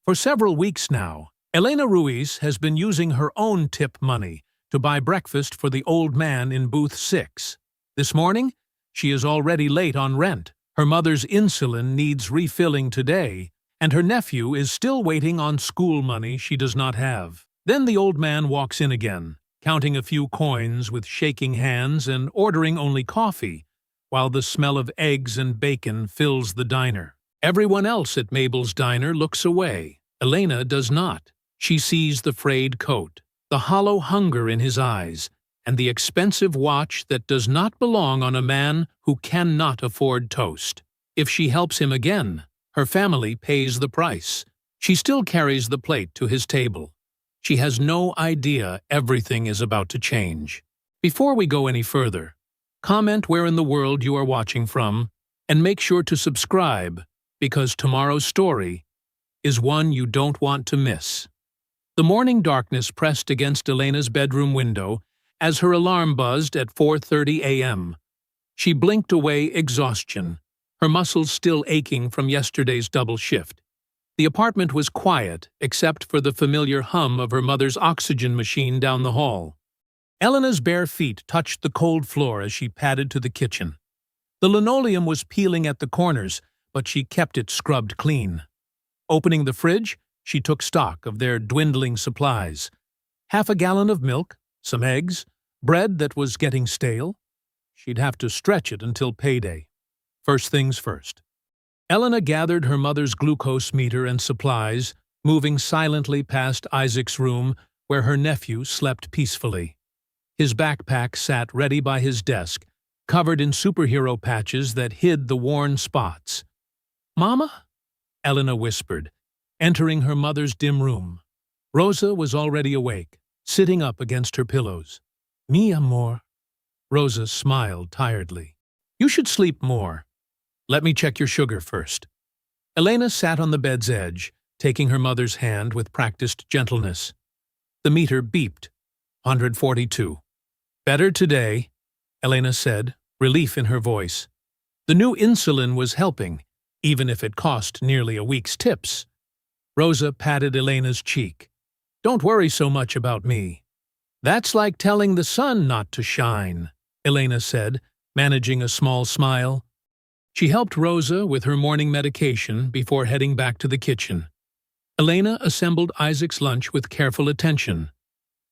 For several weeks now, Elena Ruiz has been using her own tip money to buy breakfast for the old man in booth 6. This morning, she is already late on rent. Her mother's insulin needs refilling today, and her nephew is still waiting on school money she does not have. Then the old man walks in again, counting a few coins with shaking hands and ordering only coffee, while the smell of eggs and bacon fills the diner. Everyone else at Mabel's diner looks away. Elena does not. She sees the frayed coat, the hollow hunger in his eyes, and the expensive watch that does not belong on a man who cannot afford toast. If she helps him again, her family pays the price. She still carries the plate to his table. She has no idea everything is about to change. Before we go any further, comment where in the world you are watching from, and make sure to subscribe, because tomorrow's story is one you don't want to miss. The morning darkness pressed against Elena's bedroom window as her alarm buzzed at 4:30 a.m. She blinked away exhaustion, her muscles still aching from yesterday's double shift. The apartment was quiet, except for the familiar hum of her mother's oxygen machine down the hall. Elena's bare feet touched the cold floor as she padded to the kitchen. The linoleum was peeling at the corners, but she kept it scrubbed clean. Opening the fridge, she took stock of their dwindling supplies. Half a gallon of milk, some eggs, bread that was getting stale. She'd have to stretch it until payday. First things first. Elena gathered her mother's glucose meter and supplies, moving silently past Isaac's room where her nephew slept peacefully. His backpack sat ready by his desk, covered in superhero patches that hid the worn spots. "Mama?" Elena whispered, entering her mother's dim room. Rosa was already awake, sitting up against her pillows. "Mi amor." Rosa smiled tiredly. "You should sleep more. Let me check your sugar first." Elena sat on the bed's edge, taking her mother's hand with practiced gentleness. The meter beeped. 142. "Better today," Elena said, relief in her voice. The new insulin was helping, even if it cost nearly a week's tips. Rosa patted Elena's cheek. "Don't worry so much about me." "That's like telling the sun not to shine," Elena said, managing a small smile. She helped Rosa with her morning medication before heading back to the kitchen. Elena assembled Isaac's lunch with careful attention.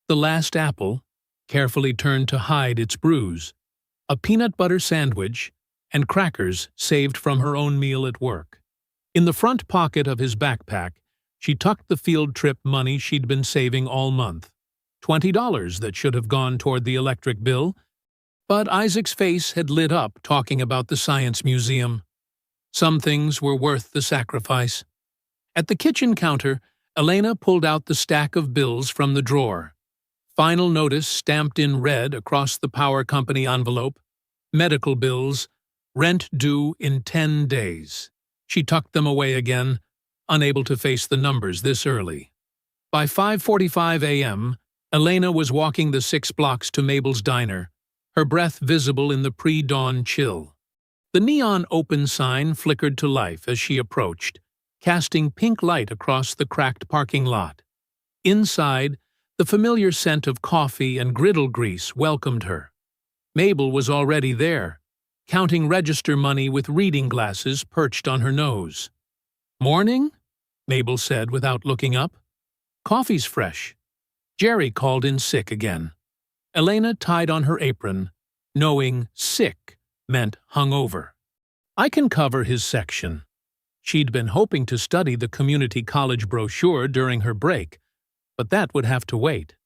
The last apple, carefully turned to hide its bruise, a peanut butter sandwich, and crackers saved from her own meal at work. In the front pocket of his backpack, she tucked the field trip money she'd been saving all month. $20 that should have gone toward the electric bill, but Isaac's face had lit up talking about the science museum. Some things were worth the sacrifice. At the kitchen counter, Elena pulled out the stack of bills from the drawer. Final notice stamped in red across the power company envelope. Medical bills, rent due in 10 days. She tucked them away again, unable to face the numbers this early. By 5:45 a.m., Elena was walking the 6 blocks to Mabel's diner, her breath visible in the pre-dawn chill. The neon open sign flickered to life as she approached, casting pink light across the cracked parking lot. Inside, the familiar scent of coffee and griddle grease welcomed her. Mabel was already there, counting register money with reading glasses perched on her nose. "Morning?" Mabel said without looking up. "Coffee's fresh." Jerry called in sick again. Elena tied on her apron, knowing sick meant hungover. "I can cover his section." She'd been hoping to study the community college brochure during her break, but that would have to wait.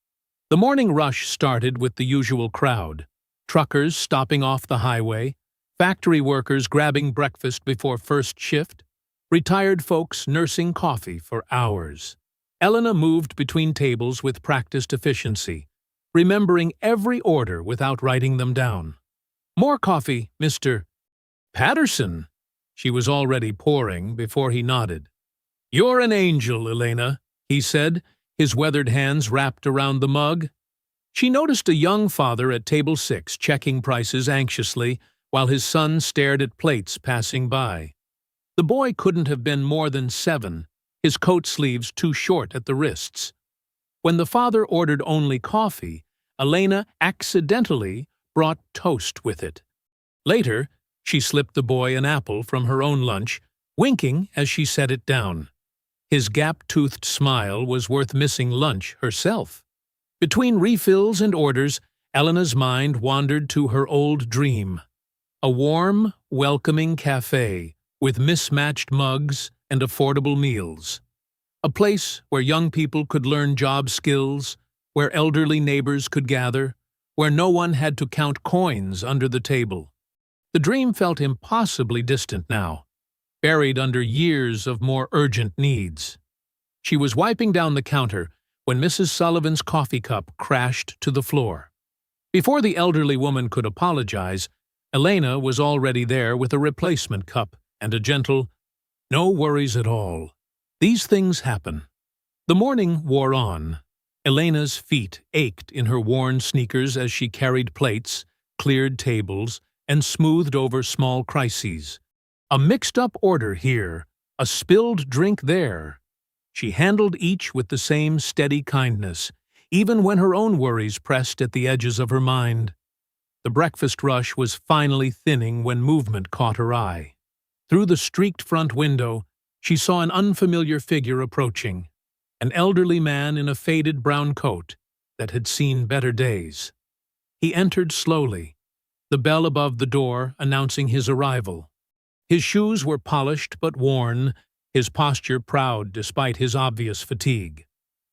The morning rush started with the usual crowd. Truckers stopping off the highway, factory workers grabbing breakfast before first shift, retired folks nursing coffee for hours. Elena moved between tables with practiced efficiency, remembering every order without writing them down. "More coffee, Mr. Patterson." She was already pouring before he nodded. "You're an angel, Elena," he said, his weathered hands wrapped around the mug. She noticed a young father at table 6 checking prices anxiously while his son stared at plates passing by. The boy couldn't have been more than 7, his coat sleeves too short at the wrists. When the father ordered only coffee, Elena accidentally brought toast with it. Later, she slipped the boy an apple from her own lunch, winking as she set it down. His gap-toothed smile was worth missing lunch herself. Between refills and orders, Elena's mind wandered to her old dream. A warm, welcoming cafe with mismatched mugs and affordable meals. A place where young people could learn job skills, where elderly neighbors could gather, where no one had to count coins under the table. The dream felt impossibly distant now, buried under years of more urgent needs. She was wiping down the counter when Mrs. Sullivan's coffee cup crashed to the floor. Before the elderly woman could apologize, Elena was already there with a replacement cup and a gentle, "No worries at all. These things happen." The morning wore on. Elena's feet ached in her worn sneakers as she carried plates, cleared tables, and smoothed over small crises. A mixed-up order here, a spilled drink there. She handled each with the same steady kindness, even when her own worries pressed at the edges of her mind. The breakfast rush was finally thinning when movement caught her eye. Through the streaked front window, she saw an unfamiliar figure approaching, an elderly man in a faded brown coat that had seen better days. He entered slowly, the bell above the door announcing his arrival. His shoes were polished but worn, his posture proud despite his obvious fatigue.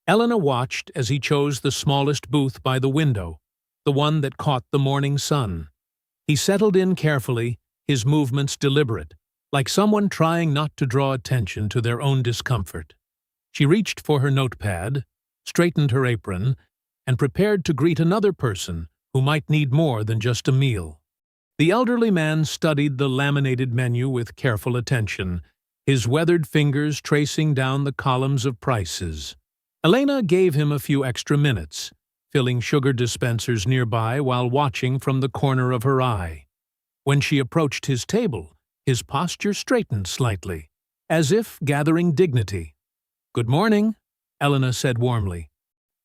Elena watched as he chose the smallest booth by the window, the one that caught the morning sun. He settled in carefully, his movements deliberate, like someone trying not to draw attention to their own discomfort. She reached for her notepad, straightened her apron, and prepared to greet another person who might need more than just a meal. The elderly man studied the laminated menu with careful attention, his weathered fingers tracing down the columns of prices. Elena gave him a few extra minutes, filling sugar dispensers nearby while watching from the corner of her eye. When she approached his table, his posture straightened slightly, as if gathering dignity. "Good morning," Elena said warmly.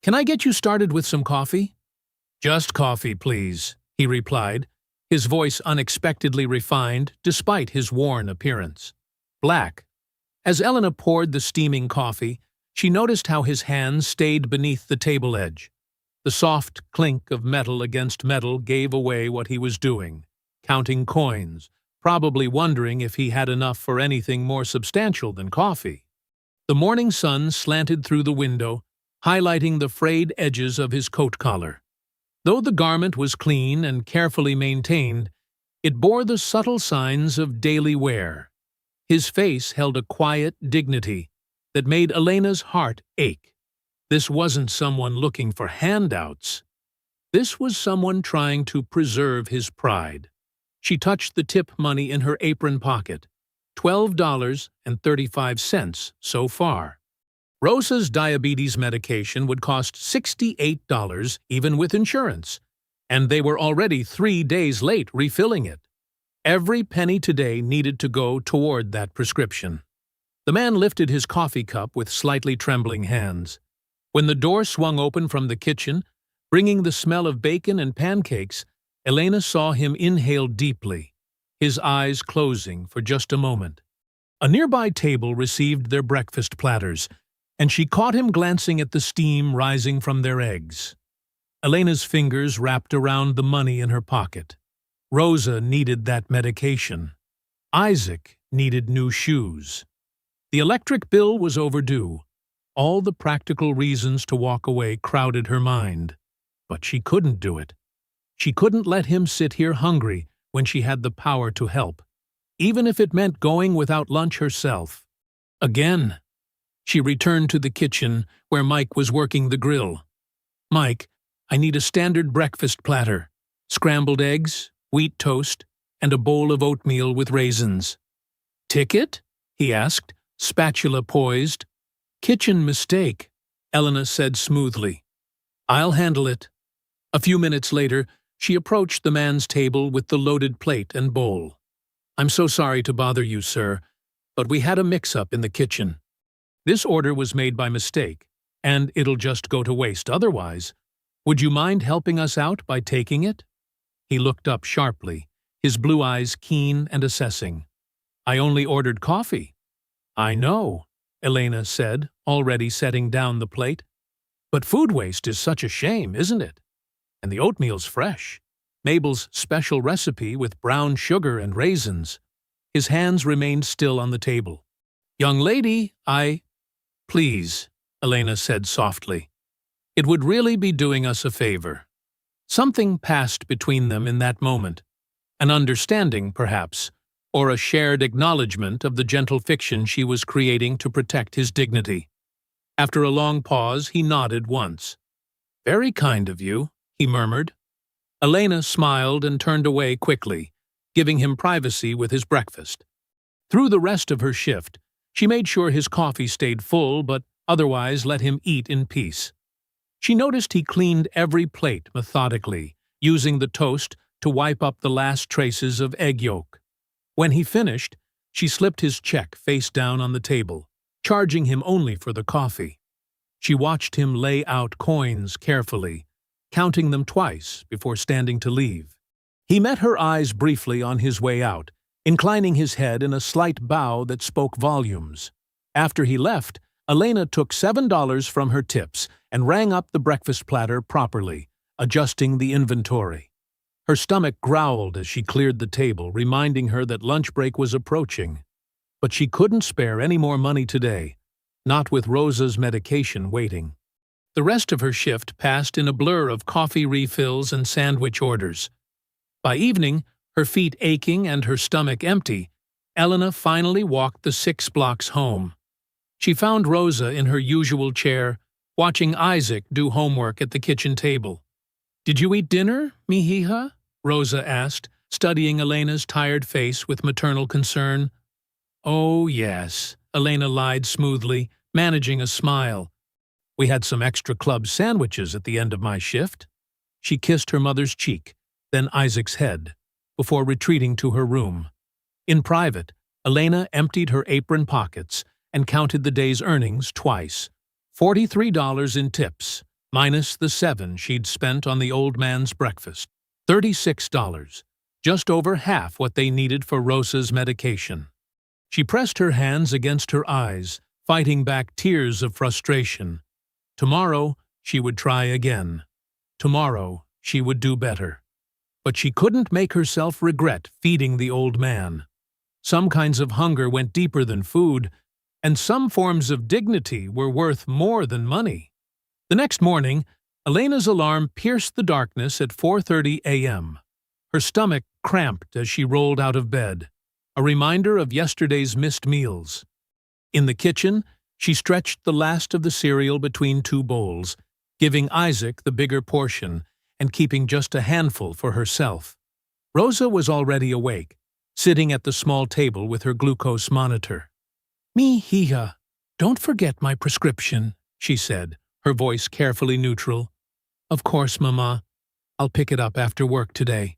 "Can I get you started with some coffee?" "Just coffee, please," he replied, his voice unexpectedly refined despite his worn appearance. Black. As Elena poured the steaming coffee, she noticed how his hands stayed beneath the table edge. The soft clink of metal against metal gave away what he was doing, counting coins, probably wondering if he had enough for anything more substantial than coffee. The morning sun slanted through the window, highlighting the frayed edges of his coat collar. Though the garment was clean and carefully maintained, it bore the subtle signs of daily wear. His face held a quiet dignity that made Elena's heart ache. This wasn't someone looking for handouts. This was someone trying to preserve his pride. She touched the tip money in her apron pocket. $12.35 so far. Rosa's diabetes medication would cost $68 even with insurance, and they were already 3 days late refilling it. Every penny today needed to go toward that prescription. The man lifted his coffee cup with slightly trembling hands. When the door swung open from the kitchen, bringing the smell of bacon and pancakes, Elena saw him inhale deeply, his eyes closing for just a moment. A nearby table received their breakfast platters, and she caught him glancing at the steam rising from their eggs. Elena's fingers wrapped around the money in her pocket. Rosa needed that medication. Isaac needed new shoes. The electric bill was overdue. All the practical reasons to walk away crowded her mind. But she couldn't do it. She couldn't let him sit here hungry when she had the power to help, even if it meant going without lunch herself. Again. She returned to the kitchen where Mike was working the grill. "Mike, I need a standard breakfast platter. Scrambled eggs, wheat toast, and a bowl of oatmeal with raisins." "Ticket?" he asked, spatula poised. "Kitchen mistake," Elena said smoothly. "I'll handle it." A few minutes later, she approached the man's table with the loaded plate and bowl. "I'm so sorry to bother you, sir, but we had a mix-up in the kitchen." This order was made by mistake, and it'll just go to waste otherwise. Would you mind helping us out by taking it?" He looked up sharply, his blue eyes keen and assessing. "I only ordered coffee." "I know," Elena said, already setting down the plate. "But food waste is such a shame, isn't it? And the oatmeal's fresh. Mabel's special recipe with brown sugar and raisins." His hands remained still on the table. "Young lady, Please," Elena said softly. "It would really be doing us a favor." Something passed between them in that moment. An understanding, perhaps, or a shared acknowledgement of the gentle fiction she was creating to protect his dignity. After a long pause, he nodded once. "Very kind of you," he murmured. Elena smiled and turned away quickly, giving him privacy with his breakfast. Through the rest of her shift, she made sure his coffee stayed full, but otherwise let him eat in peace. She noticed he cleaned every plate methodically, using the toast to wipe up the last traces of egg yolk. When he finished, she slipped his check face down on the table, charging him only for the coffee. She watched him lay out coins carefully, counting them twice before standing to leave. He met her eyes briefly on his way out, inclining his head in a slight bow that spoke volumes. After he left, Elena took $7 from her tips and rang up the breakfast platter properly, adjusting the inventory. Her stomach growled as she cleared the table, reminding her that lunch break was approaching. But she couldn't spare any more money today, not with Rosa's medication waiting. The rest of her shift passed in a blur of coffee refills and sandwich orders. By evening, her feet aching and her stomach empty, Elena finally walked the 6 blocks home. She found Rosa in her usual chair, watching Isaac do homework at the kitchen table. "Did you eat dinner, mi hija?" Rosa asked, studying Elena's tired face with maternal concern. "Oh, yes," Elena lied smoothly, managing a smile. "We had some extra club sandwiches at the end of my shift." She kissed her mother's cheek, then Isaac's head, before retreating to her room. In private, Elena emptied her apron pockets and counted the day's earnings twice. $43 in tips, minus the $7 she'd spent on the old man's breakfast. $36, just over half what they needed for Rosa's medication. She pressed her hands against her eyes, fighting back tears of frustration. Tomorrow, she would try again. Tomorrow, she would do better. But she couldn't make herself regret feeding the old man. Some kinds of hunger went deeper than food, and some forms of dignity were worth more than money. The next morning, Elena's alarm pierced the darkness at 4:30 a.m. Her stomach cramped as she rolled out of bed, a reminder of yesterday's missed meals. In the kitchen, she stretched the last of the cereal between 2 bowls, giving Isaac the bigger portion and keeping just a handful for herself. Rosa was already awake, sitting at the small table with her glucose monitor. "Mi hija, don't forget my prescription," she said, her voice carefully neutral. "Of course, Mama. I'll pick it up after work today."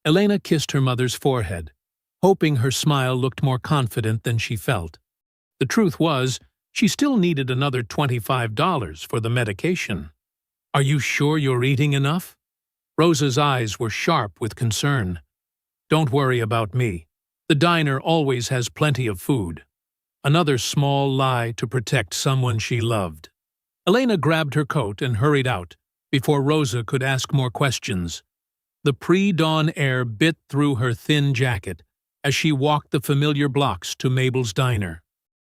Elena kissed her mother's forehead, hoping her smile looked more confident than she felt. The truth was, she still needed another $25 for the medication. "Are you sure you're eating enough?" Rosa's eyes were sharp with concern. "Don't worry about me. The diner always has plenty of food." Another small lie to protect someone she loved. Elena grabbed her coat and hurried out, before Rosa could ask more questions. The pre-dawn air bit through her thin jacket as she walked the familiar blocks to Mabel's diner.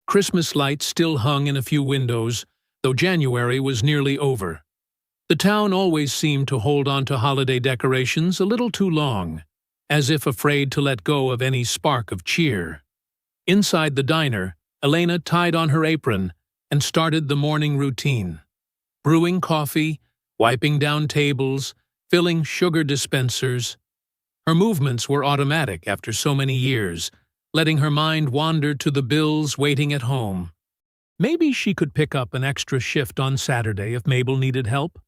Christmas lights still hung in a few windows, though January was nearly over. The town always seemed to hold on to holiday decorations a little too long, as if afraid to let go of any spark of cheer. Inside the diner, Elena tied on her apron and started the morning routine. Brewing coffee, wiping down tables, filling sugar dispensers. Her movements were automatic after so many years, letting her mind wander to the bills waiting at home. Maybe she could pick up an extra shift on Saturday if Mabel needed help.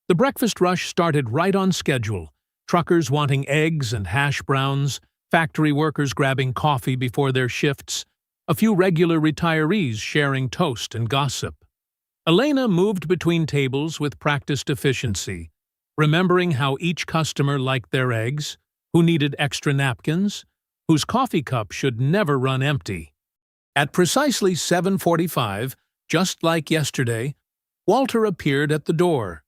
The breakfast rush started right on schedule, truckers wanting eggs and hash browns, factory workers grabbing coffee before their shifts, a few regular retirees sharing toast and gossip. Elena moved between tables with practiced efficiency, remembering how each customer liked their eggs, who needed extra napkins, whose coffee cup should never run empty. At precisely 7:45, just like yesterday, Walter appeared at the door.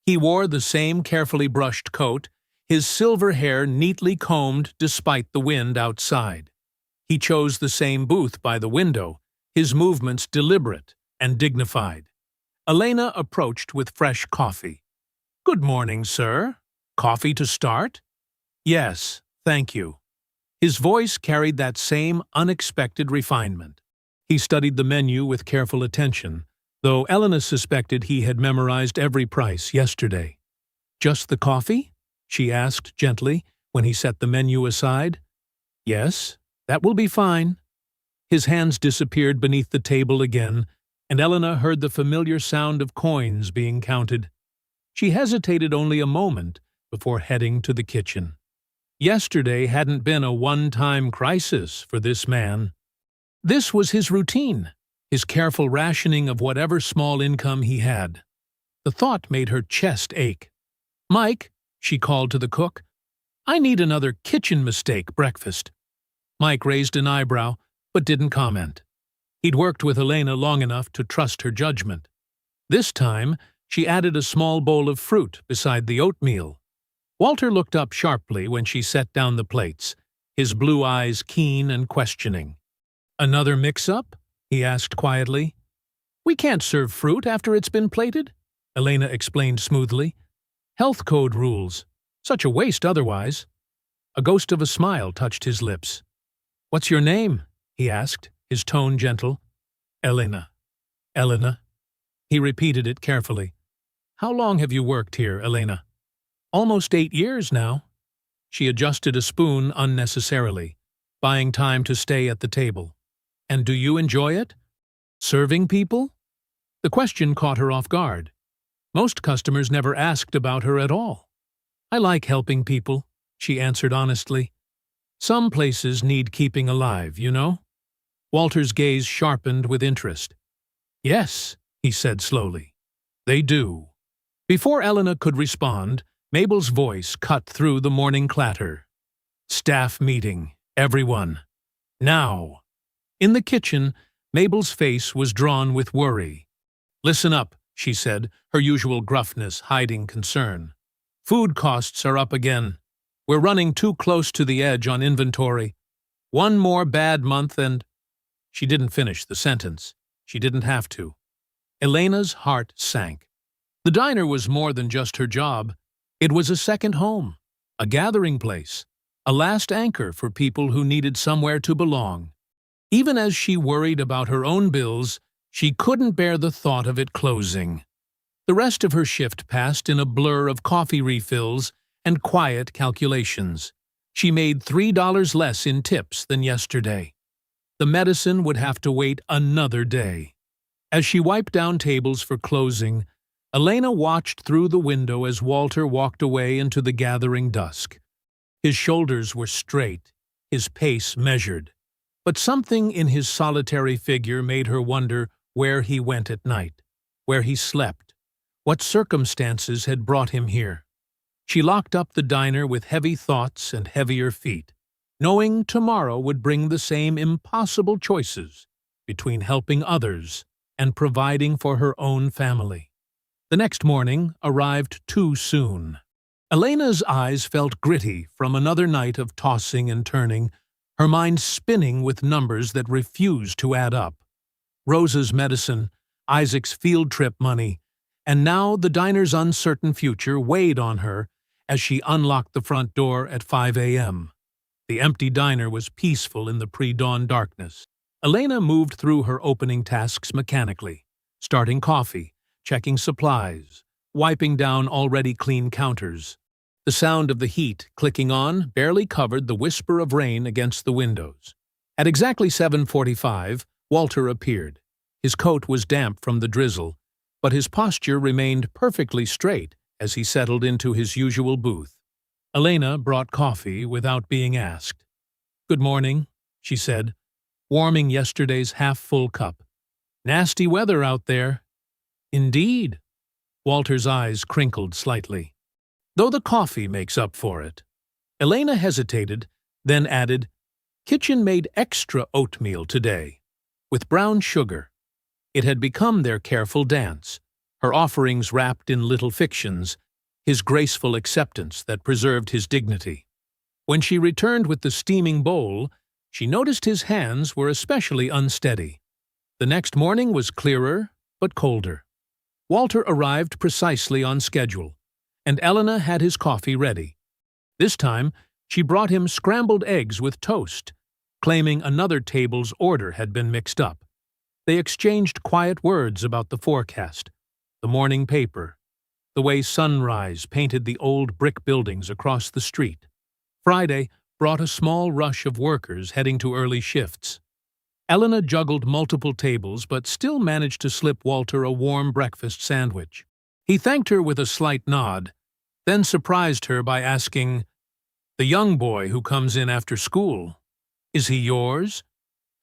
He wore the same carefully brushed coat, his silver hair neatly combed despite the wind outside. He chose the same booth by the window, his movements deliberate and dignified. Elena approached with fresh coffee. "Good morning, sir. Coffee to start?" "Yes, thank you." His voice carried that same unexpected refinement. He studied the menu with careful attention, though Elena suspected he had memorized every price yesterday. "Just the coffee?" she asked gently when he set the menu aside. "Yes, that will be fine." His hands disappeared beneath the table again, and Elena heard the familiar sound of coins being counted. She hesitated only a moment before heading to the kitchen. Yesterday hadn't been a one-time crisis for this man. This was his routine, his careful rationing of whatever small income he had. The thought made her chest ache. "Mike," she called to the cook, "I need another kitchen mistake breakfast." Mike raised an eyebrow, but didn't comment. He'd worked with Elena long enough to trust her judgment. This time, she added a small bowl of fruit beside the oatmeal. Walter looked up sharply when she set down the plates, his blue eyes keen and questioning. "Another mix-up?" he asked quietly. "We can't serve fruit after it's been plated," Elena explained smoothly. "Health code rules. Such a waste otherwise." A ghost of a smile touched his lips. "What's your name?" he asked, his tone gentle. "Elena. Elena." He repeated it carefully. "How long have you worked here, Elena?" "Almost 8 years now." She adjusted a spoon unnecessarily, buying time to stay at the table. "And do you enjoy it? Serving people?" The question caught her off guard. Most customers never asked about her at all. "I like helping people," she answered honestly. "Some places need keeping alive, you know?" Walter's gaze sharpened with interest. "Yes," he said slowly, "they do." Before Elena could respond, Mabel's voice cut through the morning clatter. "Staff meeting, everyone. Now." In the kitchen, Mabel's face was drawn with worry. "Listen up," she said, her usual gruffness hiding concern. "Food costs are up again. We're running too close to the edge on inventory. One more bad month and—" She didn't finish the sentence. She didn't have to. Elena's heart sank. The diner was more than just her job. It was a second home, a gathering place, a last anchor for people who needed somewhere to belong. Even as she worried about her own bills, she couldn't bear the thought of it closing. The rest of her shift passed in a blur of coffee refills and quiet calculations. She made $3 less in tips than yesterday. The medicine would have to wait another day. As she wiped down tables for closing, Elena watched through the window as Walter walked away into the gathering dusk. His shoulders were straight, his pace measured, but something in his solitary figure made her wonder where he went at night, where he slept, what circumstances had brought him here. She locked up the diner with heavy thoughts and heavier feet, knowing tomorrow would bring the same impossible choices between helping others and providing for her own family. The next morning arrived too soon. Elena's eyes felt gritty from another night of tossing and turning, her mind spinning with numbers that refused to add up. Rosa's medicine, Isaac's field trip money, and now the diner's uncertain future weighed on her as she unlocked the front door at 5 a.m. The empty diner was peaceful in the pre-dawn darkness. Elena moved through her opening tasks mechanically, starting coffee, checking supplies, wiping down already clean counters. The sound of the heat clicking on barely covered the whisper of rain against the windows. At exactly 7:45, Walter appeared. His coat was damp from the drizzle, but his posture remained perfectly straight as he settled into his usual booth. Elena brought coffee without being asked. "Good morning," she said. warming yesterday's half-full cup. Nasty weather out there. Indeed. Walter's eyes crinkled slightly. Though the coffee makes up for it. Elena hesitated, then added, Kitchen made extra oatmeal today, with brown sugar. It had become their careful dance, her offerings wrapped in little fictions, his graceful acceptance that preserved his dignity. When she returned with the steaming bowl, she noticed his hands were especially unsteady. The next morning was clearer, but colder. Walter arrived precisely on schedule, and Elena had his coffee ready. This time, she brought him scrambled eggs with toast, claiming another table's order had been mixed up. They exchanged quiet words about the forecast, the morning paper, the way sunrise painted the old brick buildings across the street. Friday brought a small rush of workers heading to early shifts. Elena juggled multiple tables but still managed to slip Walter a warm breakfast sandwich. He thanked her with a slight nod, then surprised her by asking, The young boy who comes in after school, is he yours?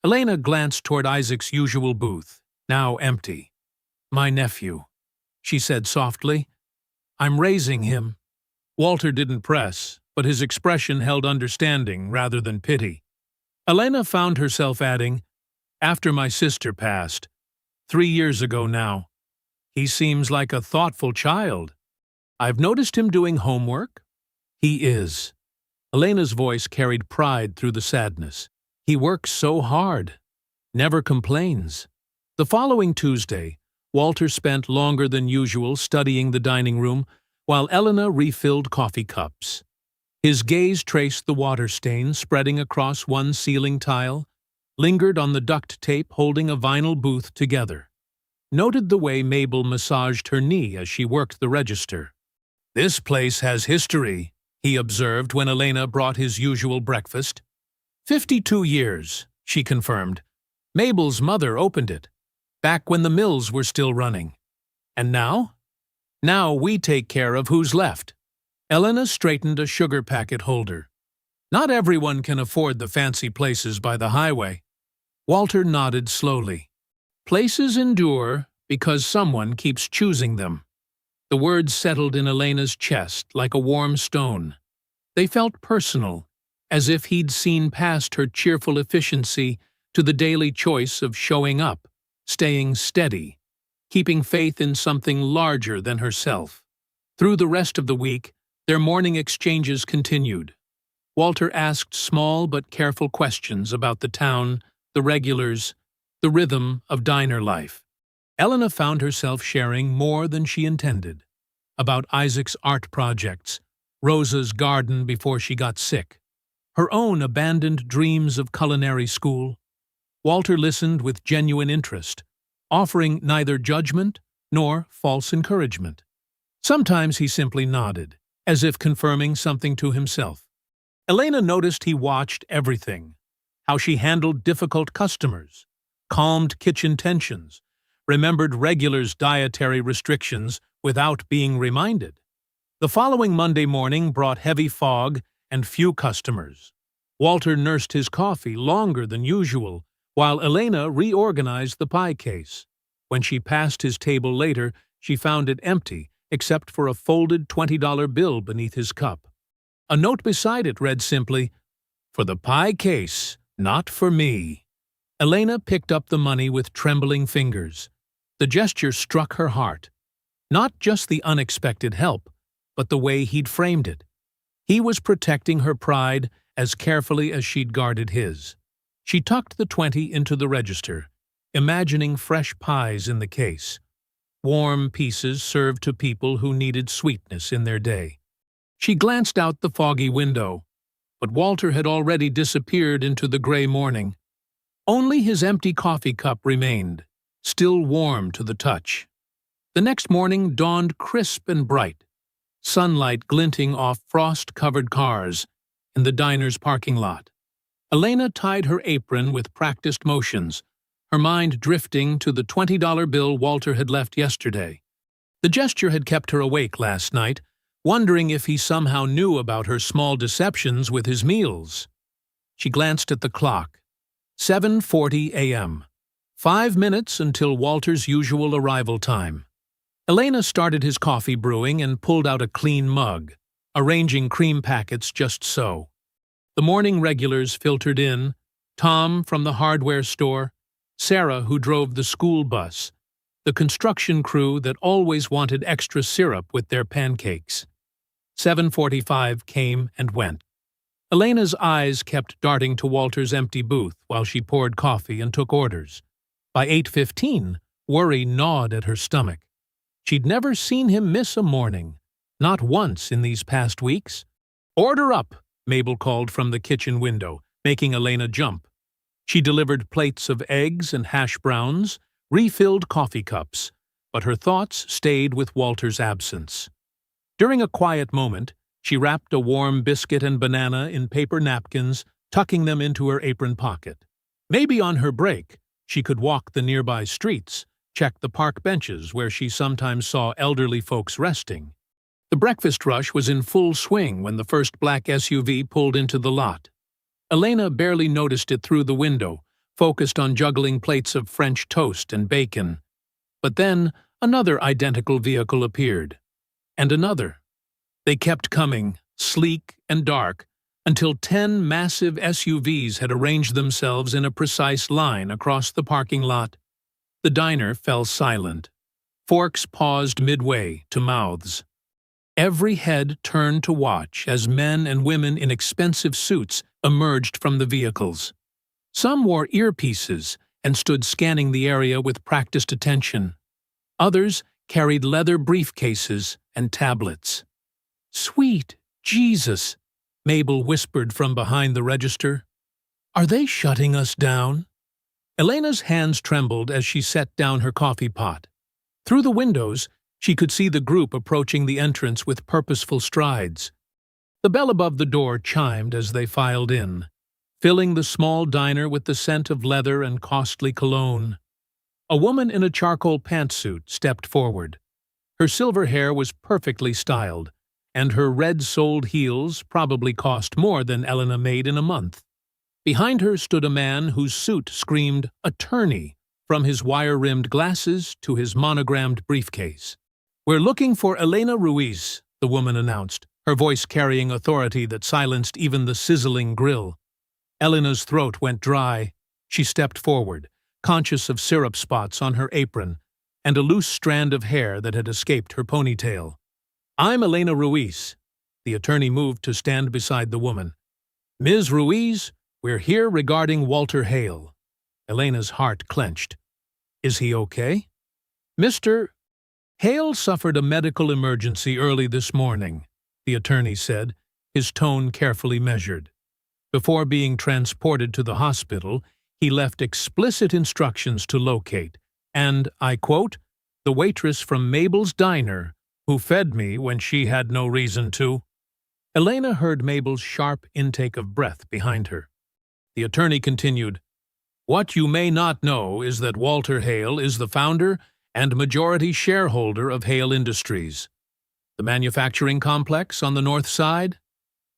Elena glanced toward Isaac's usual booth, now empty. My nephew, she said softly. I'm raising him. Walter didn't press, but his expression held understanding rather than pity. Elena found herself adding, After my sister passed, 3 years ago now. He seems like a thoughtful child. I've noticed him doing homework. He is. Elena's voice carried pride through the sadness. He works so hard. Never complains. The following Tuesday, Walter spent longer than usual studying the dining room while Elena refilled coffee cups. His gaze traced the water stain spreading across one ceiling tile, lingered on the duct tape holding a vinyl booth together, noted the way Mabel massaged her knee as she worked the register. This place has history, he observed when Elena brought his usual breakfast. 52 years, she confirmed. Mabel's mother opened it, back when the mills were still running. And now? Now we take care of who's left. Elena straightened a sugar packet holder. Not everyone can afford the fancy places by the highway. Walter nodded slowly. Places endure because someone keeps choosing them. The words settled in Elena's chest like a warm stone. They felt personal, as if he'd seen past her cheerful efficiency to the daily choice of showing up, staying steady, keeping faith in something larger than herself. Through the rest of the week, their morning exchanges continued. Walter asked small but careful questions about the town, the regulars, the rhythm of diner life. Elena found herself sharing more than she intended. About Isaac's art projects, Rosa's garden before she got sick, her own abandoned dreams of culinary school. Walter listened with genuine interest, offering neither judgment nor false encouragement. Sometimes he simply nodded, as if confirming something to himself. Elena noticed he watched everything, how she handled difficult customers, calmed kitchen tensions, remembered regulars' dietary restrictions without being reminded. The following Monday morning brought heavy fog and few customers. Walter nursed his coffee longer than usual, while Elena reorganized the pie case. When she passed his table later, she found it empty, except for a folded $20 bill beneath his cup. A note beside it read simply, "For the pie case, not for me." Elena picked up the money with trembling fingers. The gesture struck her heart. Not just the unexpected help, but the way he'd framed it. He was protecting her pride as carefully as she'd guarded his. She tucked the 20 into the register, imagining fresh pies in the case. Warm pieces served to people who needed sweetness in their day. She glanced out the foggy window, but Walter had already disappeared into the gray morning. Only his empty coffee cup remained, still warm to the touch. The next morning dawned crisp and bright, sunlight glinting off frost-covered cars in the diner's parking lot. Elena tied her apron with practiced motions, her mind drifting to the $20 bill Walter had left yesterday. The gesture had kept her awake last night, wondering if he somehow knew about her small deceptions with his meals. She glanced at the clock. 7:40 a.m. 5 minutes until Walter's usual arrival time. Elena started his coffee brewing and pulled out a clean mug, arranging cream packets just so. The morning regulars filtered in: Tom from the hardware store, Sarah who drove the school bus, the construction crew that always wanted extra syrup with their pancakes. 7:45 came and went. Elena's eyes kept darting to Walter's empty booth while she poured coffee and took orders. By 8:15, worry gnawed at her stomach. She'd never seen him miss a morning, not once in these past weeks. "Order up," Mabel called from the kitchen window, making Elena jump. She delivered plates of eggs and hash browns, refilled coffee cups, but her thoughts stayed with Walter's absence. During a quiet moment, she wrapped a warm biscuit and banana in paper napkins, tucking them into her apron pocket. Maybe on her break, she could walk the nearby streets, check the park benches where she sometimes saw elderly folks resting. The breakfast rush was in full swing when the first black SUV pulled into the lot. Elena barely noticed it through the window, focused on juggling plates of French toast and bacon. But then another identical vehicle appeared. And another. They kept coming, sleek and dark, until 10 massive SUVs had arranged themselves in a precise line across the parking lot. The diner fell silent. Forks paused midway to mouths. Every head turned to watch as men and women in expensive suits emerged from the vehicles. Some wore earpieces and stood scanning the area with practiced attention. Others carried leather briefcases and tablets. "Sweet Jesus," Mabel whispered from behind the register. "Are they shutting us down?" Elena's hands trembled as she set down her coffee pot. Through the windows, she could see the group approaching the entrance with purposeful strides. The bell above the door chimed as they filed in, filling the small diner with the scent of leather and costly cologne. A woman in a charcoal pantsuit stepped forward. Her silver hair was perfectly styled, and her red-soled heels probably cost more than Elena made in a month. Behind her stood a man whose suit screamed "attorney" from his wire-rimmed glasses to his monogrammed briefcase. "We're looking for Elena Ruiz," the woman announced, her voice carrying authority that silenced even the sizzling grill. Elena's throat went dry. She stepped forward, conscious of syrup spots on her apron and a loose strand of hair that had escaped her ponytail. "I'm Elena Ruiz." The attorney moved to stand beside the woman. "Ms. Ruiz, we're here regarding Walter Hale." Elena's heart clenched. "Is he okay?" "Mr. Hale suffered a medical emergency early this morning," the attorney said, his tone carefully measured. "Before being transported to the hospital, he left explicit instructions to locate, and, I quote, the waitress from Mabel's diner who fed me when she had no reason to." Elena heard Mabel's sharp intake of breath behind her. The attorney continued, "What you may not know is that Walter Hale is the founder and majority shareholder of Hale Industries. The manufacturing complex on the north side?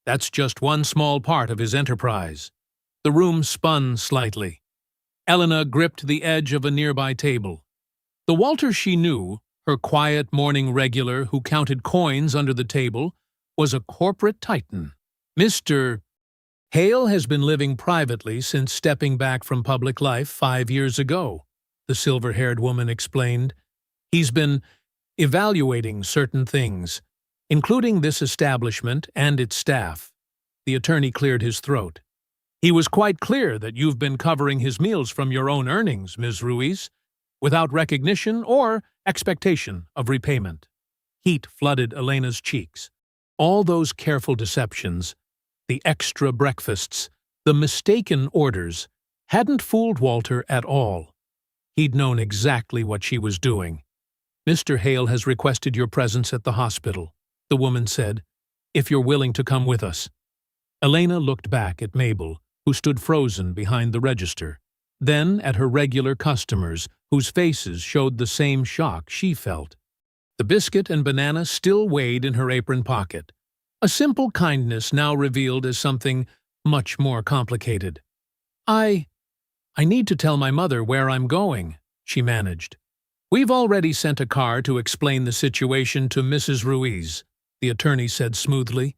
That's just one small part of his enterprise." The room spun slightly. Elena gripped the edge of a nearby table. The Walter she knew, her quiet morning regular who counted coins under the table, was a corporate titan. "Mr. Hale has been living privately since stepping back from public life 5 years ago," the silver-haired woman explained. "He's been evaluating certain things, including this establishment and its staff." The attorney cleared his throat. "He was quite clear that you've been covering his meals from your own earnings, Ms. Ruiz, without recognition or expectation of repayment." Heat flooded Elena's cheeks. All those careful deceptions, the extra breakfasts, the mistaken orders, hadn't fooled Walter at all. He'd known exactly what she was doing. "Mr. Hale has requested your presence at the hospital," the woman said, "if you're willing to come with us." Elena looked back at Mabel, who stood frozen behind the register, then at her regular customers, whose faces showed the same shock she felt. The biscuit and banana still weighed in her apron pocket. A simple kindness now revealed as something much more complicated. I need to tell my mother where I'm going, she managed. We've already sent a car to explain the situation to Mrs. Ruiz, the attorney said smoothly,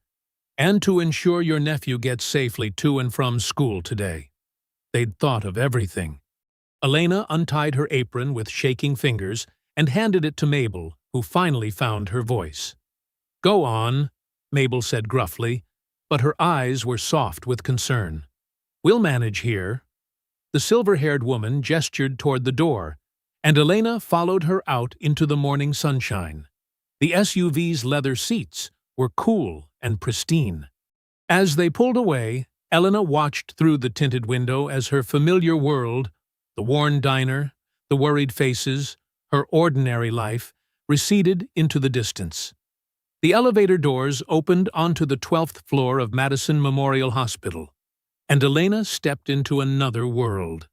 and to ensure your nephew gets safely to and from school today. They'd thought of everything. Elena untied her apron with shaking fingers and handed it to Mabel, who finally found her voice. Go on, Mabel said gruffly, but her eyes were soft with concern. We'll manage here. The silver-haired woman gestured toward the door, and Elena followed her out into the morning sunshine. The SUV's leather seats were cool and pristine. As they pulled away, Elena watched through the tinted window as her familiar world, the worn diner, the worried faces, her ordinary life, receded into the distance. The elevator doors opened onto the 12th floor of Madison Memorial Hospital, and Elena stepped into another world.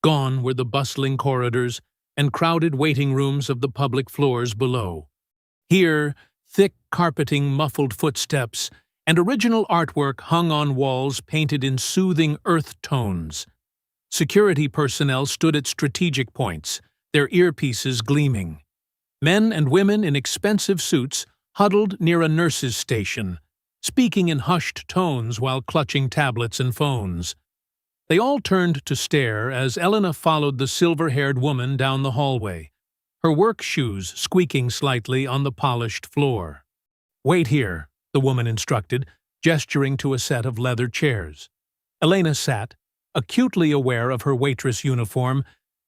Gone were the bustling corridors and crowded waiting rooms of the public floors below. Here, thick carpeting muffled footsteps and original artwork hung on walls painted in soothing earth tones. Security personnel stood at strategic points, their earpieces gleaming. Men and women in expensive suits huddled near a nurse's station, speaking in hushed tones while clutching tablets and phones. They all turned to stare as Elena followed the silver-haired woman down the hallway, her work shoes squeaking slightly on the polished floor. Wait here, the woman instructed, gesturing to a set of leather chairs. Elena sat, acutely aware of her waitress uniform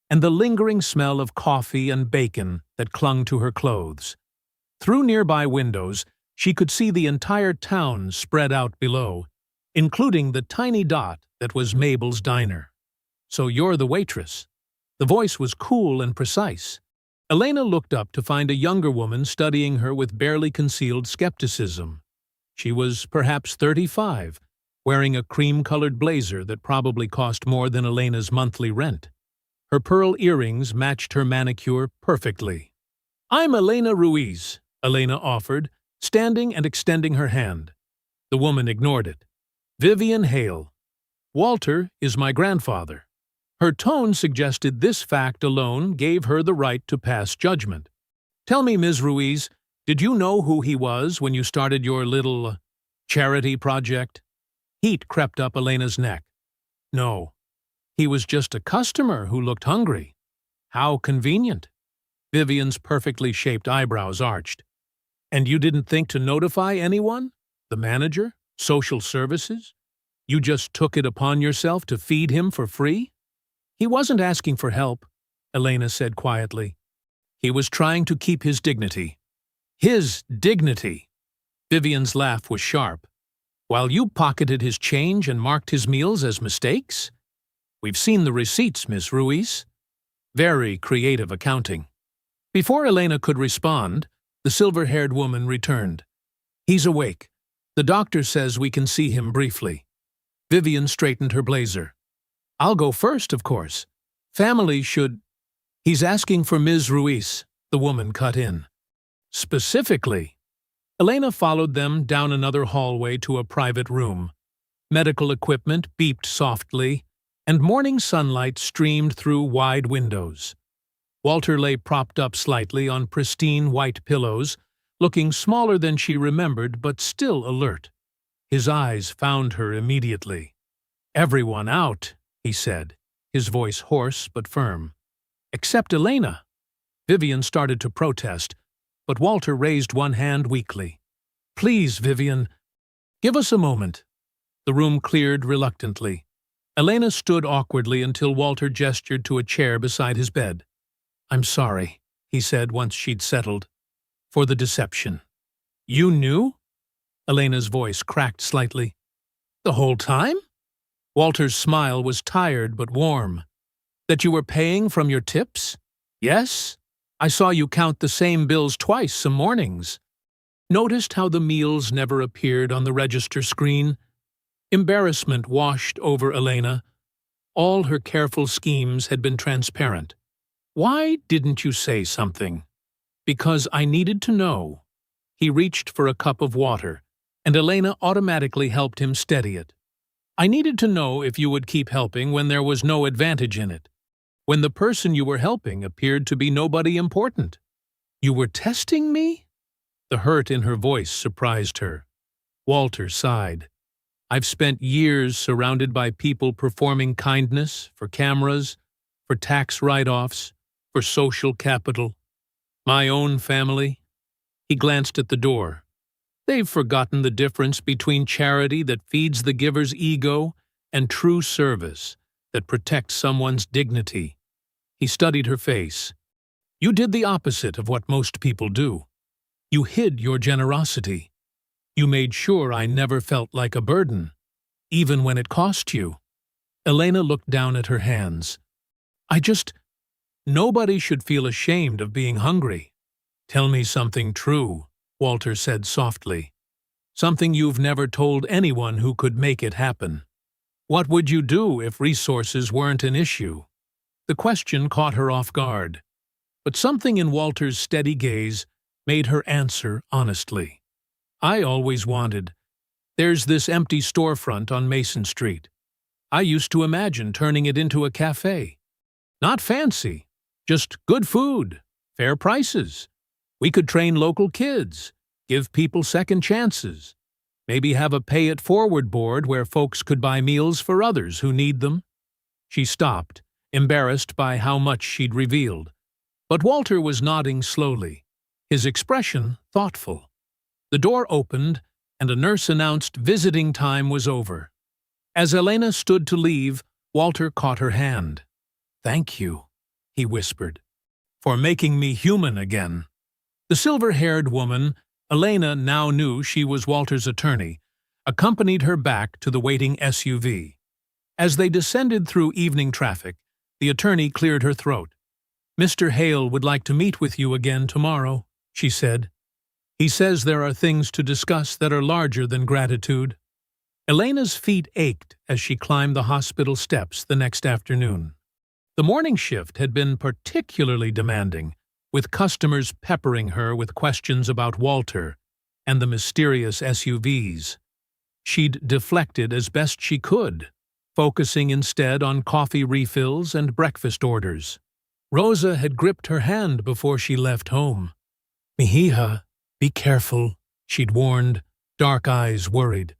and the lingering smell of coffee and bacon that clung to her clothes. Through nearby windows, she could see the entire town spread out below, including the tiny dot that was Mabel's diner. So you're the waitress. The voice was cool and precise. Elena looked up to find a younger woman studying her with barely concealed skepticism. She was perhaps 35, wearing a cream-colored blazer that probably cost more than Elena's monthly rent. Her pearl earrings matched her manicure perfectly. I'm Elena Ruiz, Elena offered, standing and extending her hand. The woman ignored it. Vivian Hale. Walter is my grandfather. Her tone suggested this fact alone gave her the right to pass judgment. Tell me, Ms. Ruiz, did you know who he was when you started your little charity project? Heat crept up Elena's neck. No. He was just a customer who looked hungry. How convenient. Vivian's perfectly shaped eyebrows arched. And you didn't think to notify anyone? The manager? Social services? You just took it upon yourself to feed him for free? He wasn't asking for help, Elena said quietly. He was trying to keep his dignity. His dignity! Vivian's laugh was sharp. While you pocketed his change and marked his meals as mistakes? We've seen the receipts, Miss Ruiz. Very creative accounting. Before Elena could respond, the silver-haired woman returned. He's awake. The doctor says we can see him briefly. Vivian straightened her blazer. I'll go first, of course. Family should... He's asking for Ms. Ruiz, the woman cut in. Specifically. Elena followed them down another hallway to a private room. Medical equipment beeped softly, and morning sunlight streamed through wide windows. Walter lay propped up slightly on pristine white pillows, looking smaller than she remembered but still alert. His eyes found her immediately. Everyone out, he said, his voice hoarse but firm. Except Elena. Vivian started to protest, but Walter raised one hand weakly. Please, Vivian, give us a moment. The room cleared reluctantly. Elena stood awkwardly until Walter gestured to a chair beside his bed. I'm sorry, he said once she'd settled, for the deception. You knew? Elena's voice cracked slightly. The whole time? Walter's smile was tired but warm. That you were paying from your tips? Yes. I saw you count the same bills twice some mornings. Noticed how the meals never appeared on the register screen? Embarrassment washed over Elena. All her careful schemes had been transparent. Why didn't you say something? Because I needed to know. He reached for a cup of water, and Elena automatically helped him steady it. I needed to know if you would keep helping when there was no advantage in it, when the person you were helping appeared to be nobody important. You were testing me? The hurt in her voice surprised her. Walter sighed. I've spent years surrounded by people performing kindness for cameras, for tax write-offs, for social capital. My own family. He glanced at the door. They've forgotten the difference between charity that feeds the giver's ego and true service that protects someone's dignity. He studied her face. You did the opposite of what most people do. You hid your generosity. You made sure I never felt like a burden, even when it cost you. Elena looked down at her hands. Nobody should feel ashamed of being hungry. Tell me something true, Walter said softly. Something you've never told anyone who could make it happen. What would you do if resources weren't an issue? The question caught her off guard, but something in Walter's steady gaze made her answer honestly. I always wanted. There's this empty storefront on Mason Street. I used to imagine turning it into a cafe. Not fancy, just good food, fair prices. We could train local kids, give people second chances, maybe have a pay-it-forward board where folks could buy meals for others who need them. She stopped, embarrassed by how much she'd revealed. But Walter was nodding slowly, his expression thoughtful. The door opened, and a nurse announced visiting time was over. As Elena stood to leave, Walter caught her hand. Thank you, he whispered, for making me human again. The silver-haired woman, Elena now knew she was Walter's attorney, accompanied her back to the waiting SUV. As they descended through evening traffic, the attorney cleared her throat. Mr. Hale would like to meet with you again tomorrow, she said. He says there are things to discuss that are larger than gratitude. Elena's feet ached as she climbed the hospital steps the next afternoon. The morning shift had been particularly demanding, with customers peppering her with questions about Walter and the mysterious SUVs. She'd deflected as best she could, focusing instead on coffee refills and breakfast orders. Rosa had gripped her hand before she left home. Mihija, be careful, she'd warned, dark eyes worried.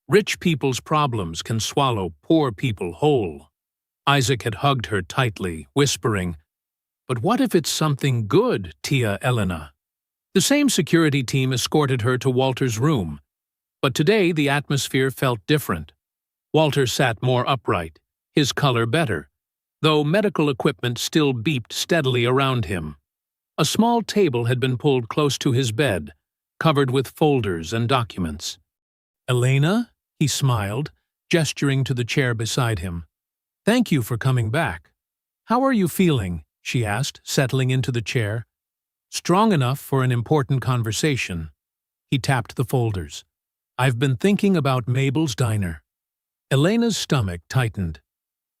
Rich people's problems can swallow poor people whole. Isaac had hugged her tightly, whispering, But what if it's something good, Tia Elena? The same security team escorted her to Walter's room, but today the atmosphere felt different. Walter sat more upright, his color better, though medical equipment still beeped steadily around him. A small table had been pulled close to his bed, covered with folders and documents. Elena? He smiled, gesturing to the chair beside him. Thank you for coming back. How are you feeling? She asked, settling into the chair. Strong enough for an important conversation. He tapped the folders. I've been thinking about Mabel's diner. Elena's stomach tightened.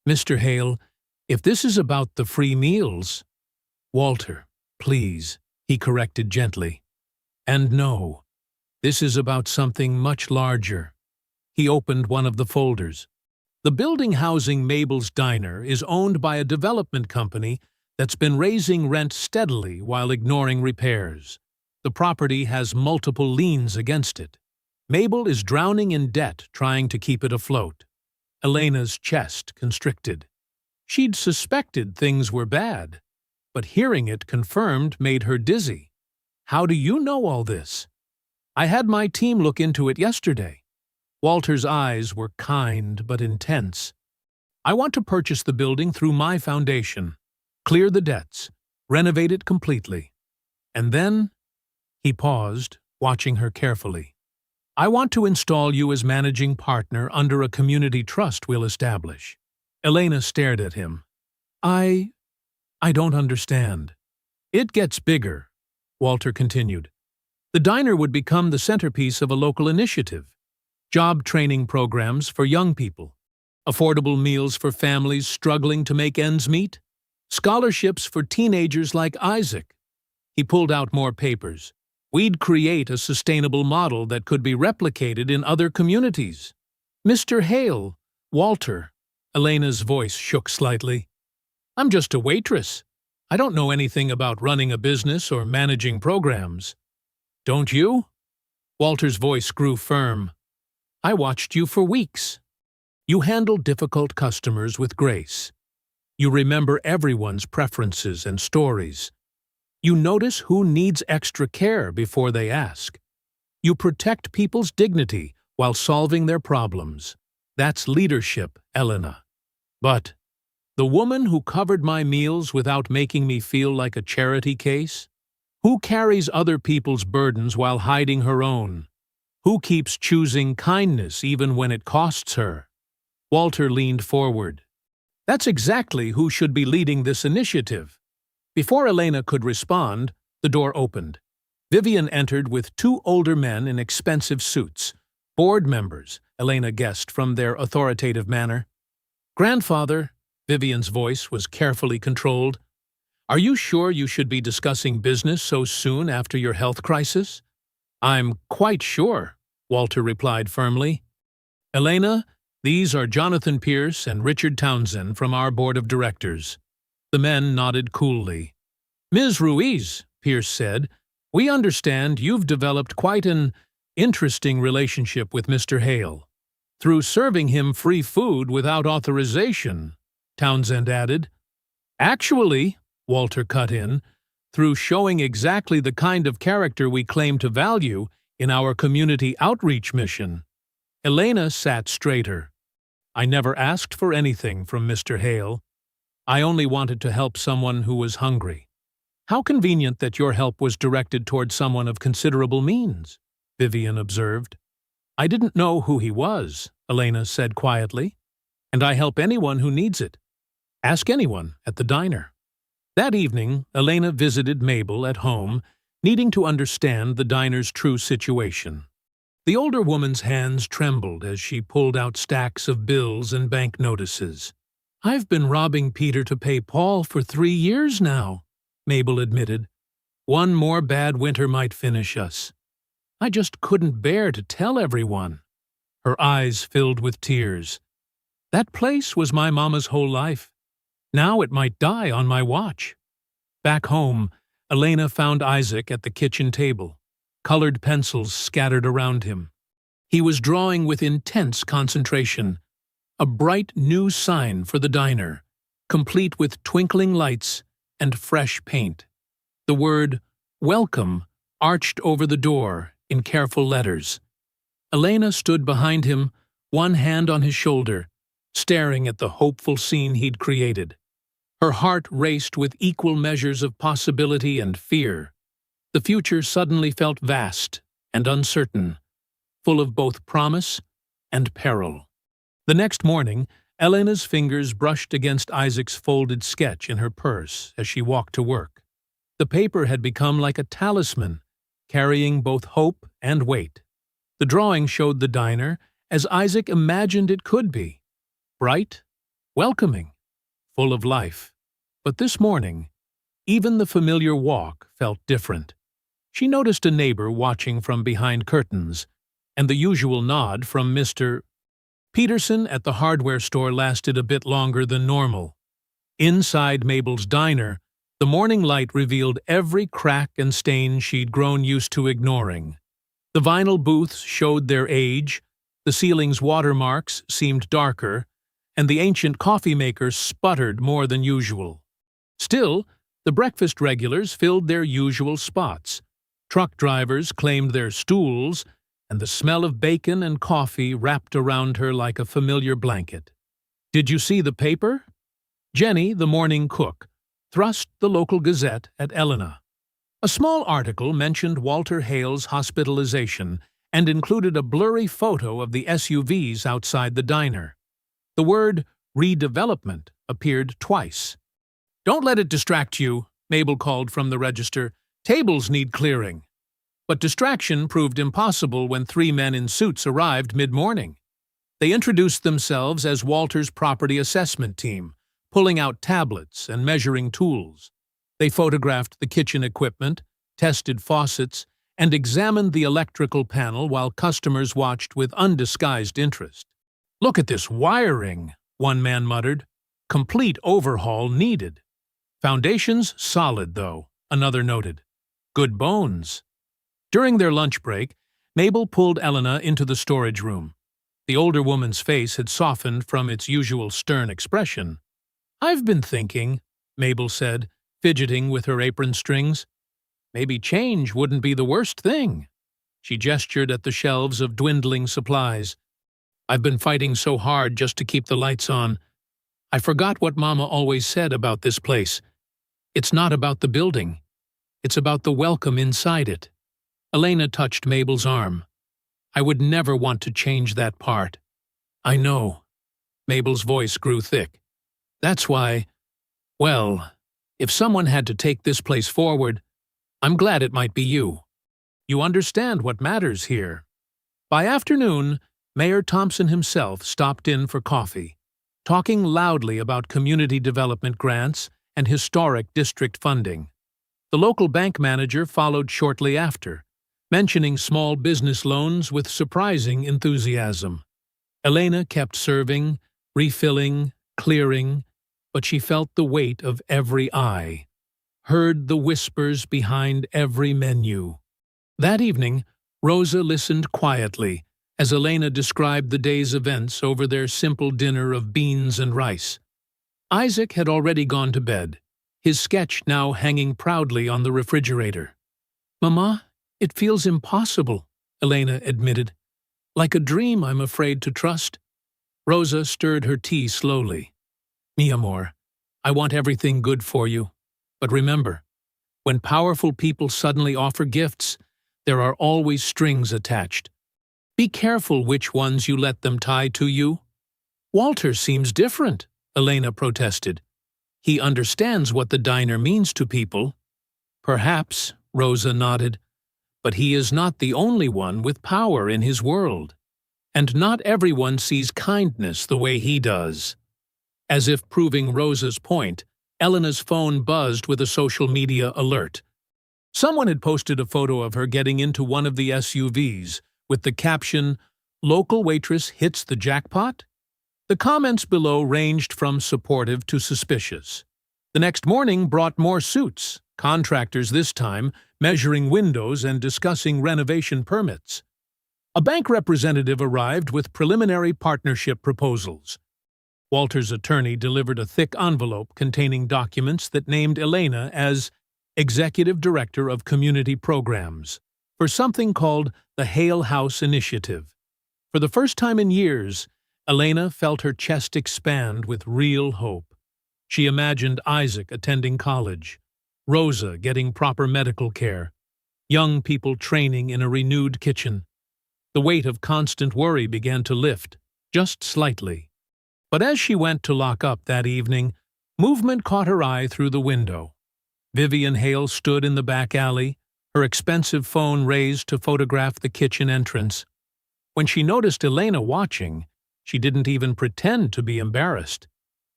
Mr. Hale, if this is about the free meals… Walter, please, he corrected gently. And no, this is about something much larger. He opened one of the folders. The building housing Mabel's diner is owned by a development company that's been raising rent steadily while ignoring repairs. The property has multiple liens against it. Mabel is drowning in debt trying to keep it afloat. Elena's chest constricted. She'd suspected things were bad, but hearing it confirmed made her dizzy. How do you know all this? I had my team look into it yesterday. Walter's eyes were kind but intense. I want to purchase the building through my foundation, clear the debts, renovate it completely. And then, he paused, watching her carefully. I want to install you as managing partner under a community trust we'll establish. Elena stared at him. I don't understand. It gets bigger, Walter continued. The diner would become the centerpiece of a local initiative. Job training programs for young people, affordable meals for families struggling to make ends meet, scholarships for teenagers like Isaac. He pulled out more papers. We'd create a sustainable model that could be replicated in other communities. Mr. Hale, Walter. Elena's voice shook slightly. I'm just a waitress. I don't know anything about running a business or managing programs. Don't you? Walter's voice grew firm. I watched you for weeks. You handle difficult customers with grace. You remember everyone's preferences and stories. You notice who needs extra care before they ask. You protect people's dignity while solving their problems. That's leadership, Elena. But the woman who covered my meals without making me feel like a charity case? Who carries other people's burdens while hiding her own? Who keeps choosing kindness even when it costs her? Walter leaned forward. That's exactly who should be leading this initiative. Before Elena could respond, the door opened. Vivian entered with two older men in expensive suits. Board members, Elena guessed from their authoritative manner. Grandfather, Vivian's voice was carefully controlled. Are you sure you should be discussing business so soon after your health crisis? I'm quite sure, Walter replied firmly. Elena, these are Jonathan Pierce and Richard Townsend from our board of directors. The men nodded coolly. Ms. Ruiz, Pierce said, we understand you've developed quite an interesting relationship with Mr. Hale. Through serving him free food without authorization, Townsend added. Actually, Walter cut in, through showing exactly the kind of character we claim to value in our community outreach mission. Elena sat straighter. I never asked for anything from Mr. Hale. I only wanted to help someone who was hungry. How convenient that your help was directed toward someone of considerable means, Vivian observed. I didn't know who he was, Elena said quietly, and I help anyone who needs it. Ask anyone at the diner. That evening, Elena visited Mabel at home, needing to understand the diner's true situation. The older woman's hands trembled as she pulled out stacks of bills and bank notices. I've been robbing Peter to pay Paul for 3 years now, Mabel admitted. One more bad winter might finish us. I just couldn't bear to tell everyone. Her eyes filled with tears. That place was my mama's whole life. Now it might die on my watch. Back home, Elena found Isaac at the kitchen table, colored pencils scattered around him. He was drawing with intense concentration, a bright new sign for the diner, complete with twinkling lights and fresh paint. The word, Welcome, arched over the door in careful letters. Elena stood behind him, one hand on his shoulder, staring at the hopeful scene he'd created. Her heart raced with equal measures of possibility and fear. The future suddenly felt vast and uncertain, full of both promise and peril. The next morning, Elena's fingers brushed against Isaac's folded sketch in her purse as she walked to work. The paper had become like a talisman, carrying both hope and weight. The drawing showed the diner as Isaac imagined it could be, bright, welcoming, full of life. But this morning, even the familiar walk felt different. She noticed a neighbor watching from behind curtains, and the usual nod from Mr. Peterson at the hardware store lasted a bit longer than normal. Inside Mabel's diner, the morning light revealed every crack and stain she'd grown used to ignoring. The vinyl booths showed their age, the ceiling's watermarks seemed darker, and the ancient coffee maker sputtered more than usual. Still, the breakfast regulars filled their usual spots. Truck drivers claimed their stools, and the smell of bacon and coffee wrapped around her like a familiar blanket. Did you see the paper? Jenny, the morning cook, thrust the local gazette at Elena. A small article mentioned Walter Hale's hospitalization and included a blurry photo of the SUVs outside the diner. The word redevelopment appeared twice. Don't let it distract you, Mabel called from the register. Tables need clearing. But distraction proved impossible when 3 men in suits arrived mid-morning. They introduced themselves as Walter's property assessment team, pulling out tablets and measuring tools. They photographed the kitchen equipment, tested faucets, and examined the electrical panel while customers watched with undisguised interest. "Look at this wiring," one man muttered. "Complete overhaul needed." "Foundations solid, though," another noted. "Good bones." During their lunch break, Mabel pulled Elena into the storage room. The older woman's face had softened from its usual stern expression. "I've been thinking," Mabel said, fidgeting with her apron strings. "Maybe change wouldn't be the worst thing." She gestured at the shelves of dwindling supplies. "I've been fighting so hard just to keep the lights on. I forgot what Mama always said about this place. It's not about the building. It's about the welcome inside it." Elena touched Mabel's arm. "I would never want to change that part." "I know." Mabel's voice grew thick. "That's why, well, if someone had to take this place forward, I'm glad it might be you. You understand what matters here." By afternoon, Mayor Thompson himself stopped in for coffee, talking loudly about community development grants and historic district funding. The local bank manager followed shortly after, mentioning small business loans with surprising enthusiasm. Elena kept serving, refilling, clearing, but she felt the weight of every eye, heard the whispers behind every menu. That evening, Rosa listened quietly as Elena described the day's events over their simple dinner of beans and rice. Isaac had already gone to bed, his sketch now hanging proudly on the refrigerator. "Mama, it feels impossible," Elena admitted. "Like a dream I'm afraid to trust." Rosa stirred her tea slowly. "Mi amor, I want everything good for you. But remember, when powerful people suddenly offer gifts, there are always strings attached. Be careful which ones you let them tie to you." "Walter seems different," Elena protested. "He understands what the diner means to people." "Perhaps," Rosa nodded, "but he is not the only one with power in his world. And not everyone sees kindness the way he does." As if proving Rosa's point, Elena's phone buzzed with a social media alert. Someone had posted a photo of her getting into one of the SUVs with the caption, "Local waitress hits the jackpot?" The comments below ranged from supportive to suspicious. The next morning brought more suits, contractors this time, measuring windows and discussing renovation permits. A bank representative arrived with preliminary partnership proposals. Walter's attorney delivered a thick envelope containing documents that named Elena as Executive Director of Community Programs for something called the Hale House Initiative. For the first time in years, Elena felt her chest expand with real hope. She imagined Isaac attending college, Rosa getting proper medical care, young people training in a renewed kitchen. The weight of constant worry began to lift, just slightly. But as she went to lock up that evening, movement caught her eye through the window. Vivian Hale stood in the back alley, her expensive phone raised to photograph the kitchen entrance. When she noticed Elena watching, she didn't even pretend to be embarrassed.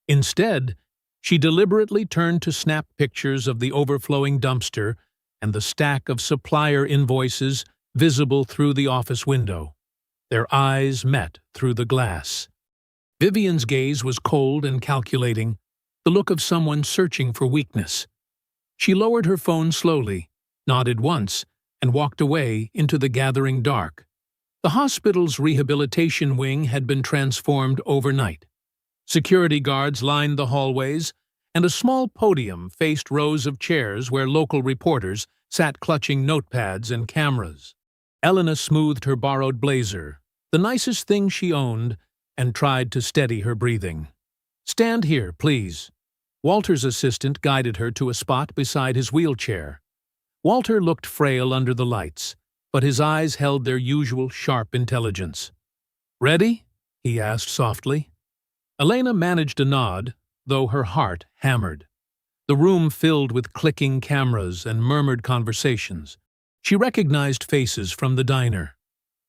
Instead, she deliberately turned to snap pictures of the overflowing dumpster and the stack of supplier invoices visible through the office window. Their eyes met through the glass. Vivian's gaze was cold and calculating, the look of someone searching for weakness. She lowered her phone slowly, nodded once, and walked away into the gathering dark. The hospital's rehabilitation wing had been transformed overnight. Security guards lined the hallways, and a small podium faced rows of chairs where local reporters sat clutching notepads and cameras. Elena smoothed her borrowed blazer, the nicest thing she owned, and tried to steady her breathing. "Stand here, please." Walter's assistant guided her to a spot beside his wheelchair. Walter looked frail under the lights, but his eyes held their usual sharp intelligence. "Ready?" he asked softly. Elena managed a nod, though her heart hammered. The room filled with clicking cameras and murmured conversations. She recognized faces from the diner.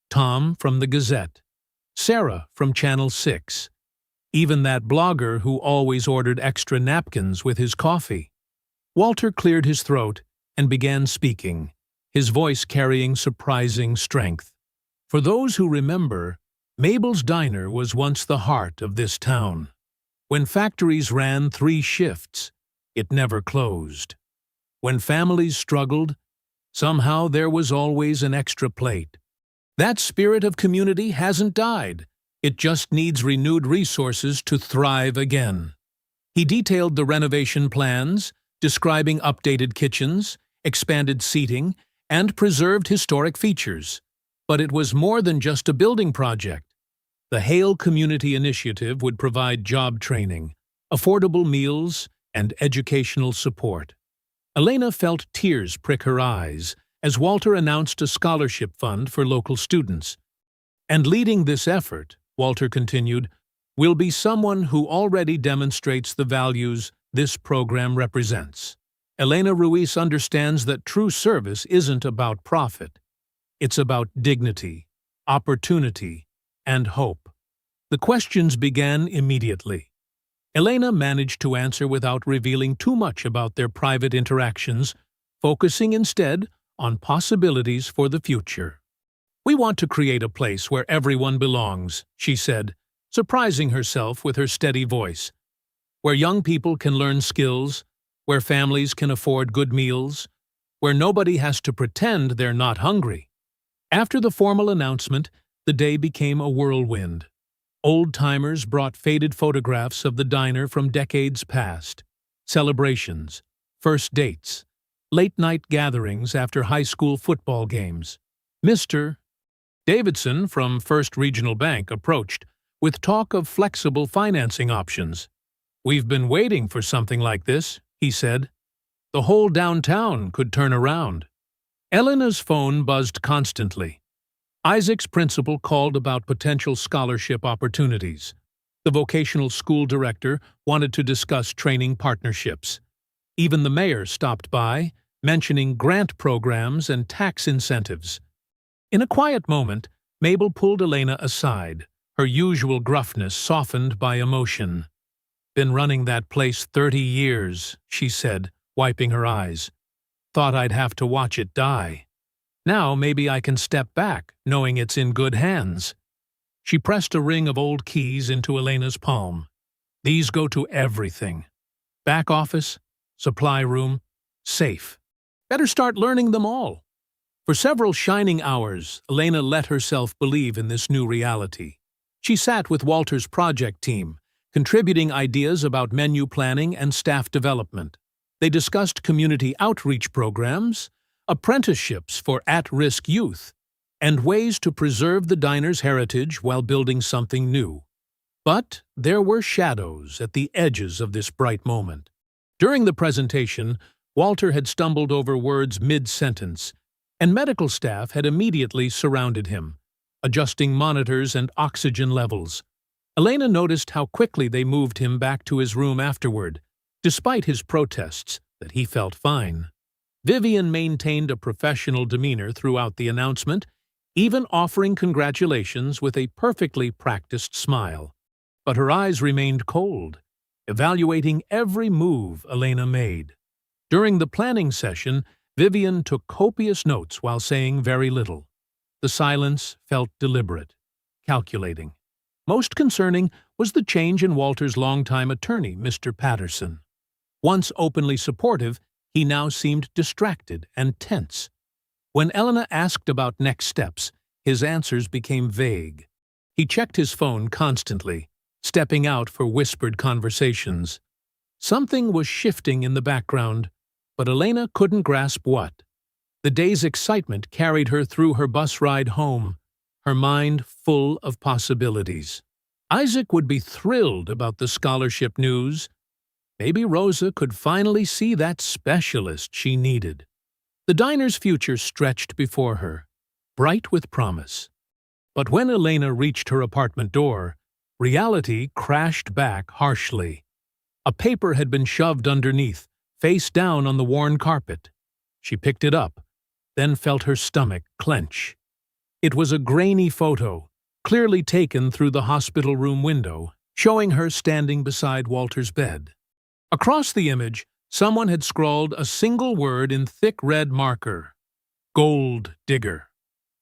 Tom from the Gazette, Sarah from Channel 6, even that blogger who always ordered extra napkins with his coffee. Walter cleared his throat and began speaking, his voice carrying surprising strength. "For those who remember, Mabel's Diner was once the heart of this town. When factories ran 3 shifts, it never closed. When families struggled, somehow there was always an extra plate. That spirit of community hasn't died. It just needs renewed resources to thrive again. He detailed the renovation plans, describing updated kitchens, expanded seating, and preserved historic features. But it was more than just a building project. The Hale Community Initiative would provide job training, affordable meals, and educational support. Elena felt tears prick her eyes as Walter announced a scholarship fund for local students. And leading this effort, Walter continued, will be someone who already demonstrates the values this program represents. Elena Ruiz understands that true service isn't about profit. It's about dignity, opportunity, and hope. The questions began immediately. Elena managed to answer without revealing too much about their private interactions, focusing instead on possibilities for the future. "We want to create a place where everyone belongs," she said, surprising herself with her steady voice. "Where young people can learn skills, where families can afford good meals, where nobody has to pretend they're not hungry." After the formal announcement, the day became a whirlwind. Old-timers brought faded photographs of the diner from decades past, celebrations, first dates, late-night gatherings after high school football games. Mr. Davidson from First Regional Bank approached with talk of flexible financing options. "We've been waiting for something like this," he said. "The whole downtown could turn around." Elena's phone buzzed constantly. Isaac's principal called about potential scholarship opportunities. The vocational school director wanted to discuss training partnerships. Even the mayor stopped by, mentioning grant programs and tax incentives. In a quiet moment, Mabel pulled Elena aside, her usual gruffness softened by emotion. "Been running that place 30 years, she said, wiping her eyes. "Thought I'd have to watch it die. Now maybe I can step back, knowing it's in good hands." She pressed a ring of old keys into Elena's palm. "These go to everything. Back office, supply room, safe. Better start learning them all." For several shining hours, Elena let herself believe in this new reality. She sat with Walter's project team, contributing ideas about menu planning and staff development. They discussed community outreach programs, apprenticeships for at-risk youth, and ways to preserve the diner's heritage while building something new. But there were shadows at the edges of this bright moment. During the presentation, Walter had stumbled over words mid-sentence, and medical staff had immediately surrounded him, adjusting monitors and oxygen levels. Elena noticed how quickly they moved him back to his room afterward, despite his protests that he felt fine. Vivian maintained a professional demeanor throughout the announcement, even offering congratulations with a perfectly practiced smile. But her eyes remained cold, evaluating every move Elena made. During the planning session, Vivian took copious notes while saying very little. The silence felt deliberate, calculating. Most concerning was the change in Walter's longtime attorney, Mr. Patterson. Once openly supportive, he now seemed distracted and tense. When Elena asked about next steps, his answers became vague. He checked his phone constantly, stepping out for whispered conversations. Something was shifting in the background, but Elena couldn't grasp what. The day's excitement carried her through her bus ride home, her mind full of possibilities. Isaac would be thrilled about the scholarship news. Maybe Rosa could finally see that specialist she needed. The diner's future stretched before her, bright with promise. But when Elena reached her apartment door, reality crashed back harshly. A paper had been shoved underneath, face down on the worn carpet. She picked it up, then felt her stomach clench. It was a grainy photo, clearly taken through the hospital room window, showing her standing beside Walter's bed. Across the image, someone had scrawled a single word in thick red marker: "Gold digger."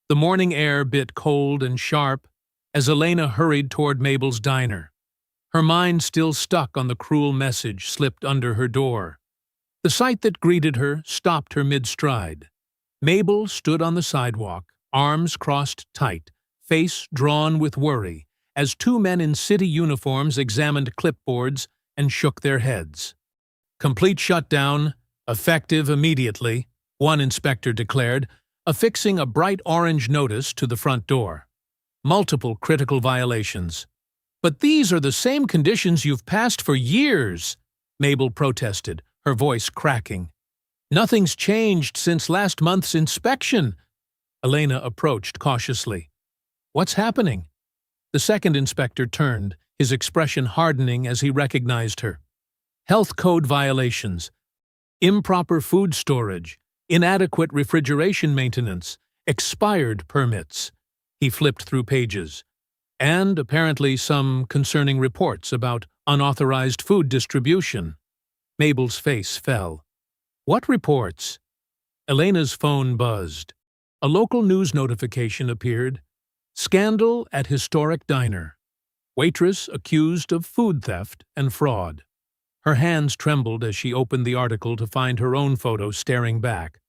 The morning air bit cold and sharp, as Elena hurried toward Mabel's diner. Her mind still stuck on the cruel message slipped under her door. The sight that greeted her stopped her mid-stride. Mabel stood on the sidewalk, arms crossed tight, face drawn with worry, as two men in city uniforms examined clipboards and shook their heads. "Complete shutdown, effective immediately," one inspector declared, affixing a bright orange notice to the front door. "Multiple critical violations." "But these are the same conditions you've passed for years," Mabel protested, her voice cracking. "Nothing's changed since last month's inspection." Elena approached cautiously. "What's happening?" The second inspector turned, his expression hardening as he recognized her. "Health code violations, improper food storage, inadequate refrigeration maintenance, expired permits." He flipped through pages. "And apparently some concerning reports about unauthorized food distribution." Mabel's face fell. "What reports?" Elena's phone buzzed. A local news notification appeared. "Scandal at historic diner. Waitress accused of food theft and fraud." Her hands trembled as she opened the article to find her own photo staring back,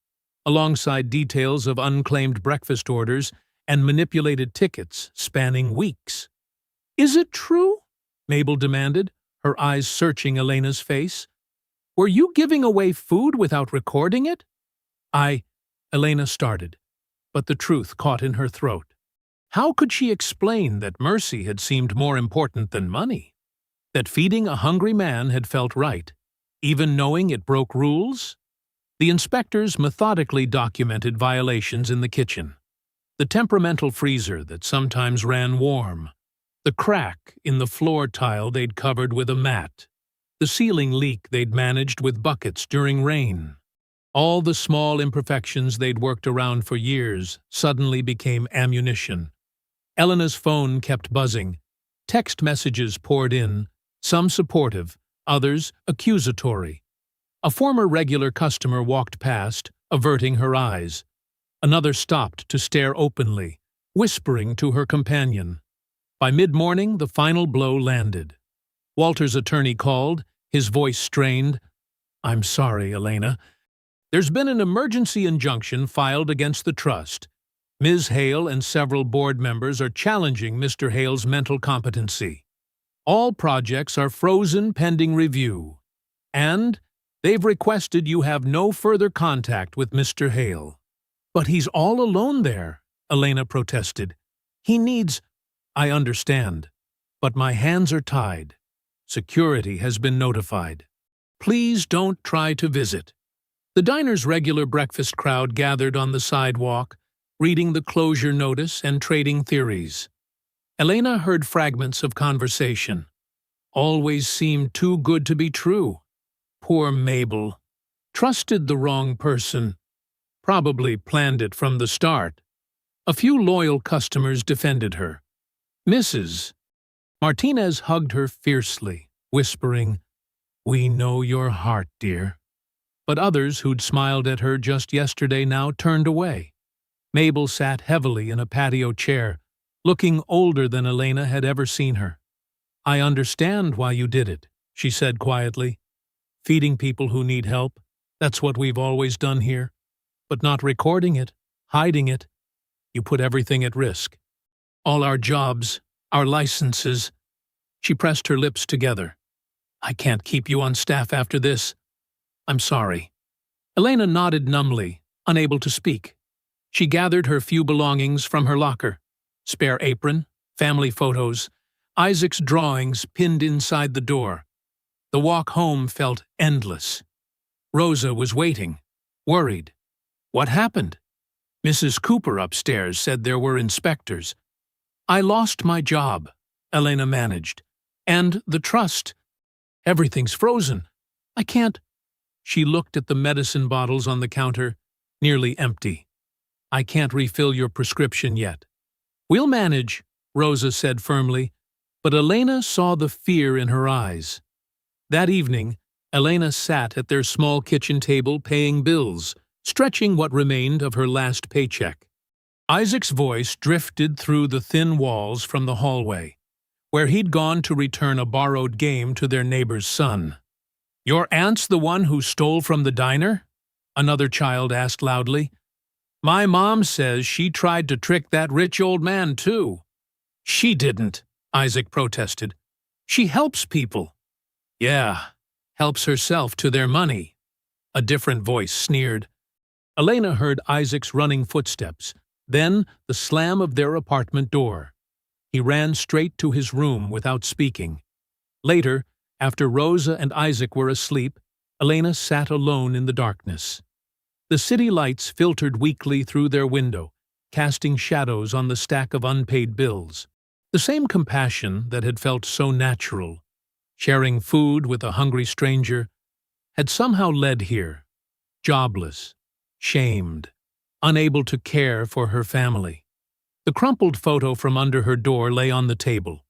alongside details of unclaimed breakfast orders and manipulated tickets spanning weeks. "Is it true?" Mabel demanded, her eyes searching Elena's face. "Were you giving away food without recording it?" Elena started, but the truth caught in her throat. How could she explain that mercy had seemed more important than money? That feeding a hungry man had felt right, even knowing it broke rules? The inspectors methodically documented violations in the kitchen. The temperamental freezer that sometimes ran warm. The crack in the floor tile they'd covered with a mat. The ceiling leak they'd managed with buckets during rain. All the small imperfections they'd worked around for years suddenly became ammunition. Elena's phone kept buzzing. Text messages poured in, some supportive, others accusatory. A former regular customer walked past, averting her eyes. Another stopped to stare openly, whispering to her companion. By mid-morning, the final blow landed. Walter's attorney called, his voice strained. "I'm sorry, Elena. There's been an emergency injunction filed against the trust. Ms. Hale and several board members are challenging Mr. Hale's mental competency. All projects are frozen pending review. And they've requested you have no further contact with Mr. Hale." "But he's all alone there," Elena protested. "He needs—" "I understand, but my hands are tied. Security has been notified. Please don't try to visit." The diner's regular breakfast crowd gathered on the sidewalk, reading the closure notice and trading theories. Elena heard fragments of conversation. "Always seemed too good to be true. Poor Mabel. Trusted the wrong person. Probably planned it from the start." A few loyal customers defended her. "Mrs." Martinez hugged her fiercely, whispering, "We know your heart, dear." But others who'd smiled at her just yesterday now turned away. Mabel sat heavily in a patio chair, looking older than Elena had ever seen her. "I understand why you did it," she said quietly. "Feeding people who need help, that's what we've always done here. But not recording it, hiding it. You put everything at risk. All our jobs, our licenses." She pressed her lips together. "I can't keep you on staff after this. I'm sorry." Elena nodded numbly, unable to speak. She gathered her few belongings from her locker. Spare apron, family photos, Isaac's drawings pinned inside the door. The walk home felt endless. Rosa was waiting, worried. What happened? Mrs. Cooper upstairs said there were inspectors. "I lost my job," Elena managed. "And the trust. Everything's frozen. I can't—" She looked at the medicine bottles on the counter, nearly empty. "I can't refill your prescription yet." "We'll manage," Rosa said firmly, but Elena saw the fear in her eyes. That evening, Elena sat at their small kitchen table paying bills, stretching what remained of her last paycheck. Isaac's voice drifted through the thin walls from the hallway, where he'd gone to return a borrowed game to their neighbor's son. "Your aunt's the one who stole from the diner?" another child asked loudly. "My mom says she tried to trick that rich old man, too." "She didn't," Isaac protested. "She helps people." "Yeah, helps herself to their money," a different voice sneered. Elena heard Isaac's running footsteps, then the slam of their apartment door. He ran straight to his room without speaking. Later, after Rosa and Isaac were asleep, Elena sat alone in the darkness. The city lights filtered weakly through their window, casting shadows on the stack of unpaid bills. The same compassion that had felt so natural, sharing food with a hungry stranger, had somehow led here, jobless, shamed, unable to care for her family. The crumpled photo from under her door lay on the table,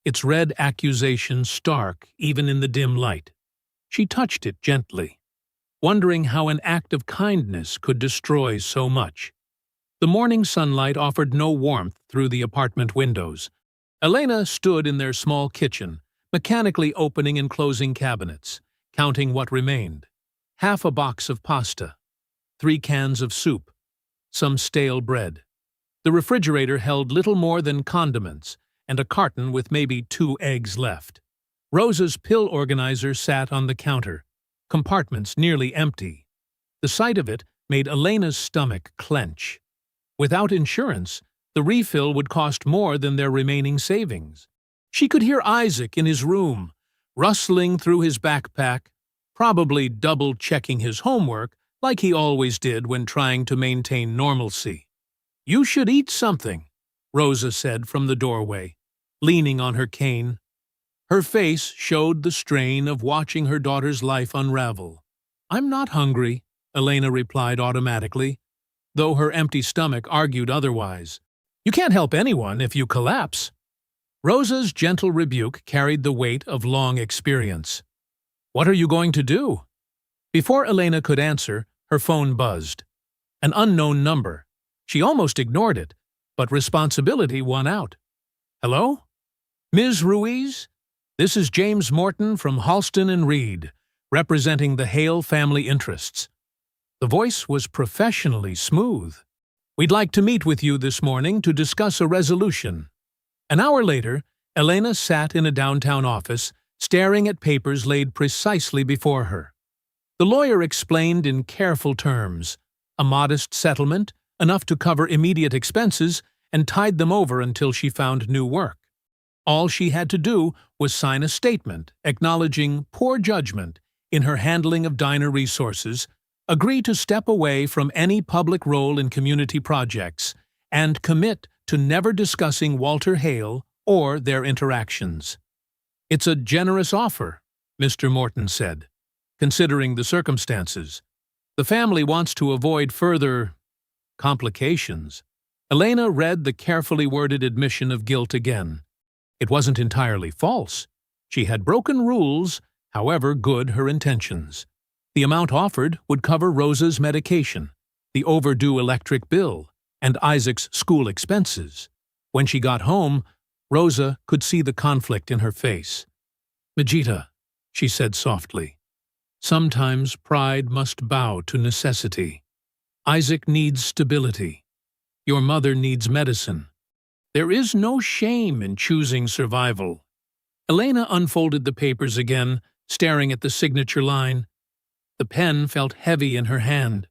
its red accusation stark even in the dim light. She touched it gently, wondering how an act of kindness could destroy so much. The morning sunlight offered no warmth through the apartment windows. Elena stood in their small kitchen, mechanically opening and closing cabinets, counting what remained. Half a box of pasta, 3 cans of soup, some stale bread. The refrigerator held little more than condiments and a carton with maybe 2 eggs left. Rosa's pill organizer sat on the counter, compartments nearly empty. The sight of it made Elena's stomach clench. Without insurance, the refill would cost more than their remaining savings. She could hear Isaac in his room, rustling through his backpack, probably double-checking his homework like he always did when trying to maintain normalcy. "You should eat something," Rosa said from the doorway, leaning on her cane. Her face showed the strain of watching her daughter's life unravel. "I'm not hungry," Elena replied automatically, though her empty stomach argued otherwise. "You can't help anyone if you collapse." Rosa's gentle rebuke carried the weight of long experience. "What are you going to do?" Before Elena could answer, her phone buzzed. An unknown number. She almost ignored it, but responsibility won out. "Hello? Ms. Ruiz? This is James Morton from Halston and Reed, representing the Hale family interests." The voice was professionally smooth. "We'd like to meet with you this morning to discuss a resolution." An hour later, Elena sat in a downtown office, staring at papers laid precisely before her. The lawyer explained in careful terms, a modest settlement, enough to cover immediate expenses, and tide them over until she found new work. All she had to do was sign a statement acknowledging poor judgment in her handling of diner resources, agree to step away from any public role in community projects, and commit to never discussing Walter Hale or their interactions. "It's a generous offer," Mr. Morton said, "considering the circumstances. The family wants to avoid further complications." Elena read the carefully worded admission of guilt again. It wasn't entirely false. She had broken rules, however good her intentions. The amount offered would cover Rosa's medication, the overdue electric bill, and Isaac's school expenses. When she got home, Rosa could see the conflict in her face. "Majita," she said softly, "sometimes pride must bow to necessity. Isaac needs stability. Your mother needs medicine. There is no shame in choosing survival." Elena unfolded the papers again, staring at the signature line. The pen felt heavy in her hand.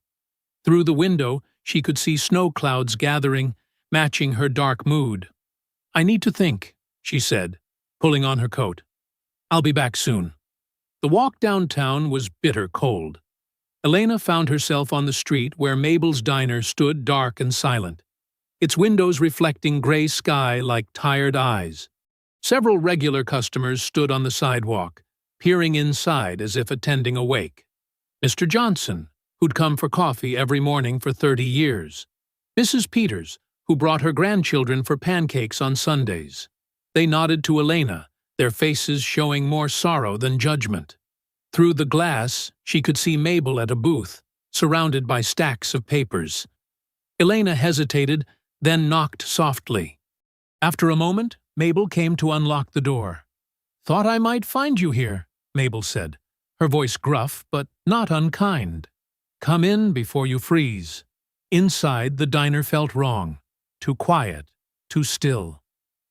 Through the window, she could see snow clouds gathering, matching her dark mood. "I need to think," she said, pulling on her coat. "I'll be back soon." The walk downtown was bitter cold. Elena found herself on the street where Mabel's diner stood dark and silent, its windows reflecting gray sky like tired eyes. Several regular customers stood on the sidewalk, peering inside as if attending a wake. Mr. Johnson, who'd come for coffee every morning for 30 years. Mrs. Peters, who brought her grandchildren for pancakes on Sundays. They nodded to Elena, their faces showing more sorrow than judgment. Through the glass, she could see Mabel at a booth, surrounded by stacks of papers. Elena hesitated, then knocked softly. After a moment, Mabel came to unlock the door. "Thought I might find you here," Mabel said, her voice gruff but not unkind. "Come in before you freeze." Inside, the diner felt wrong. Too quiet, too still.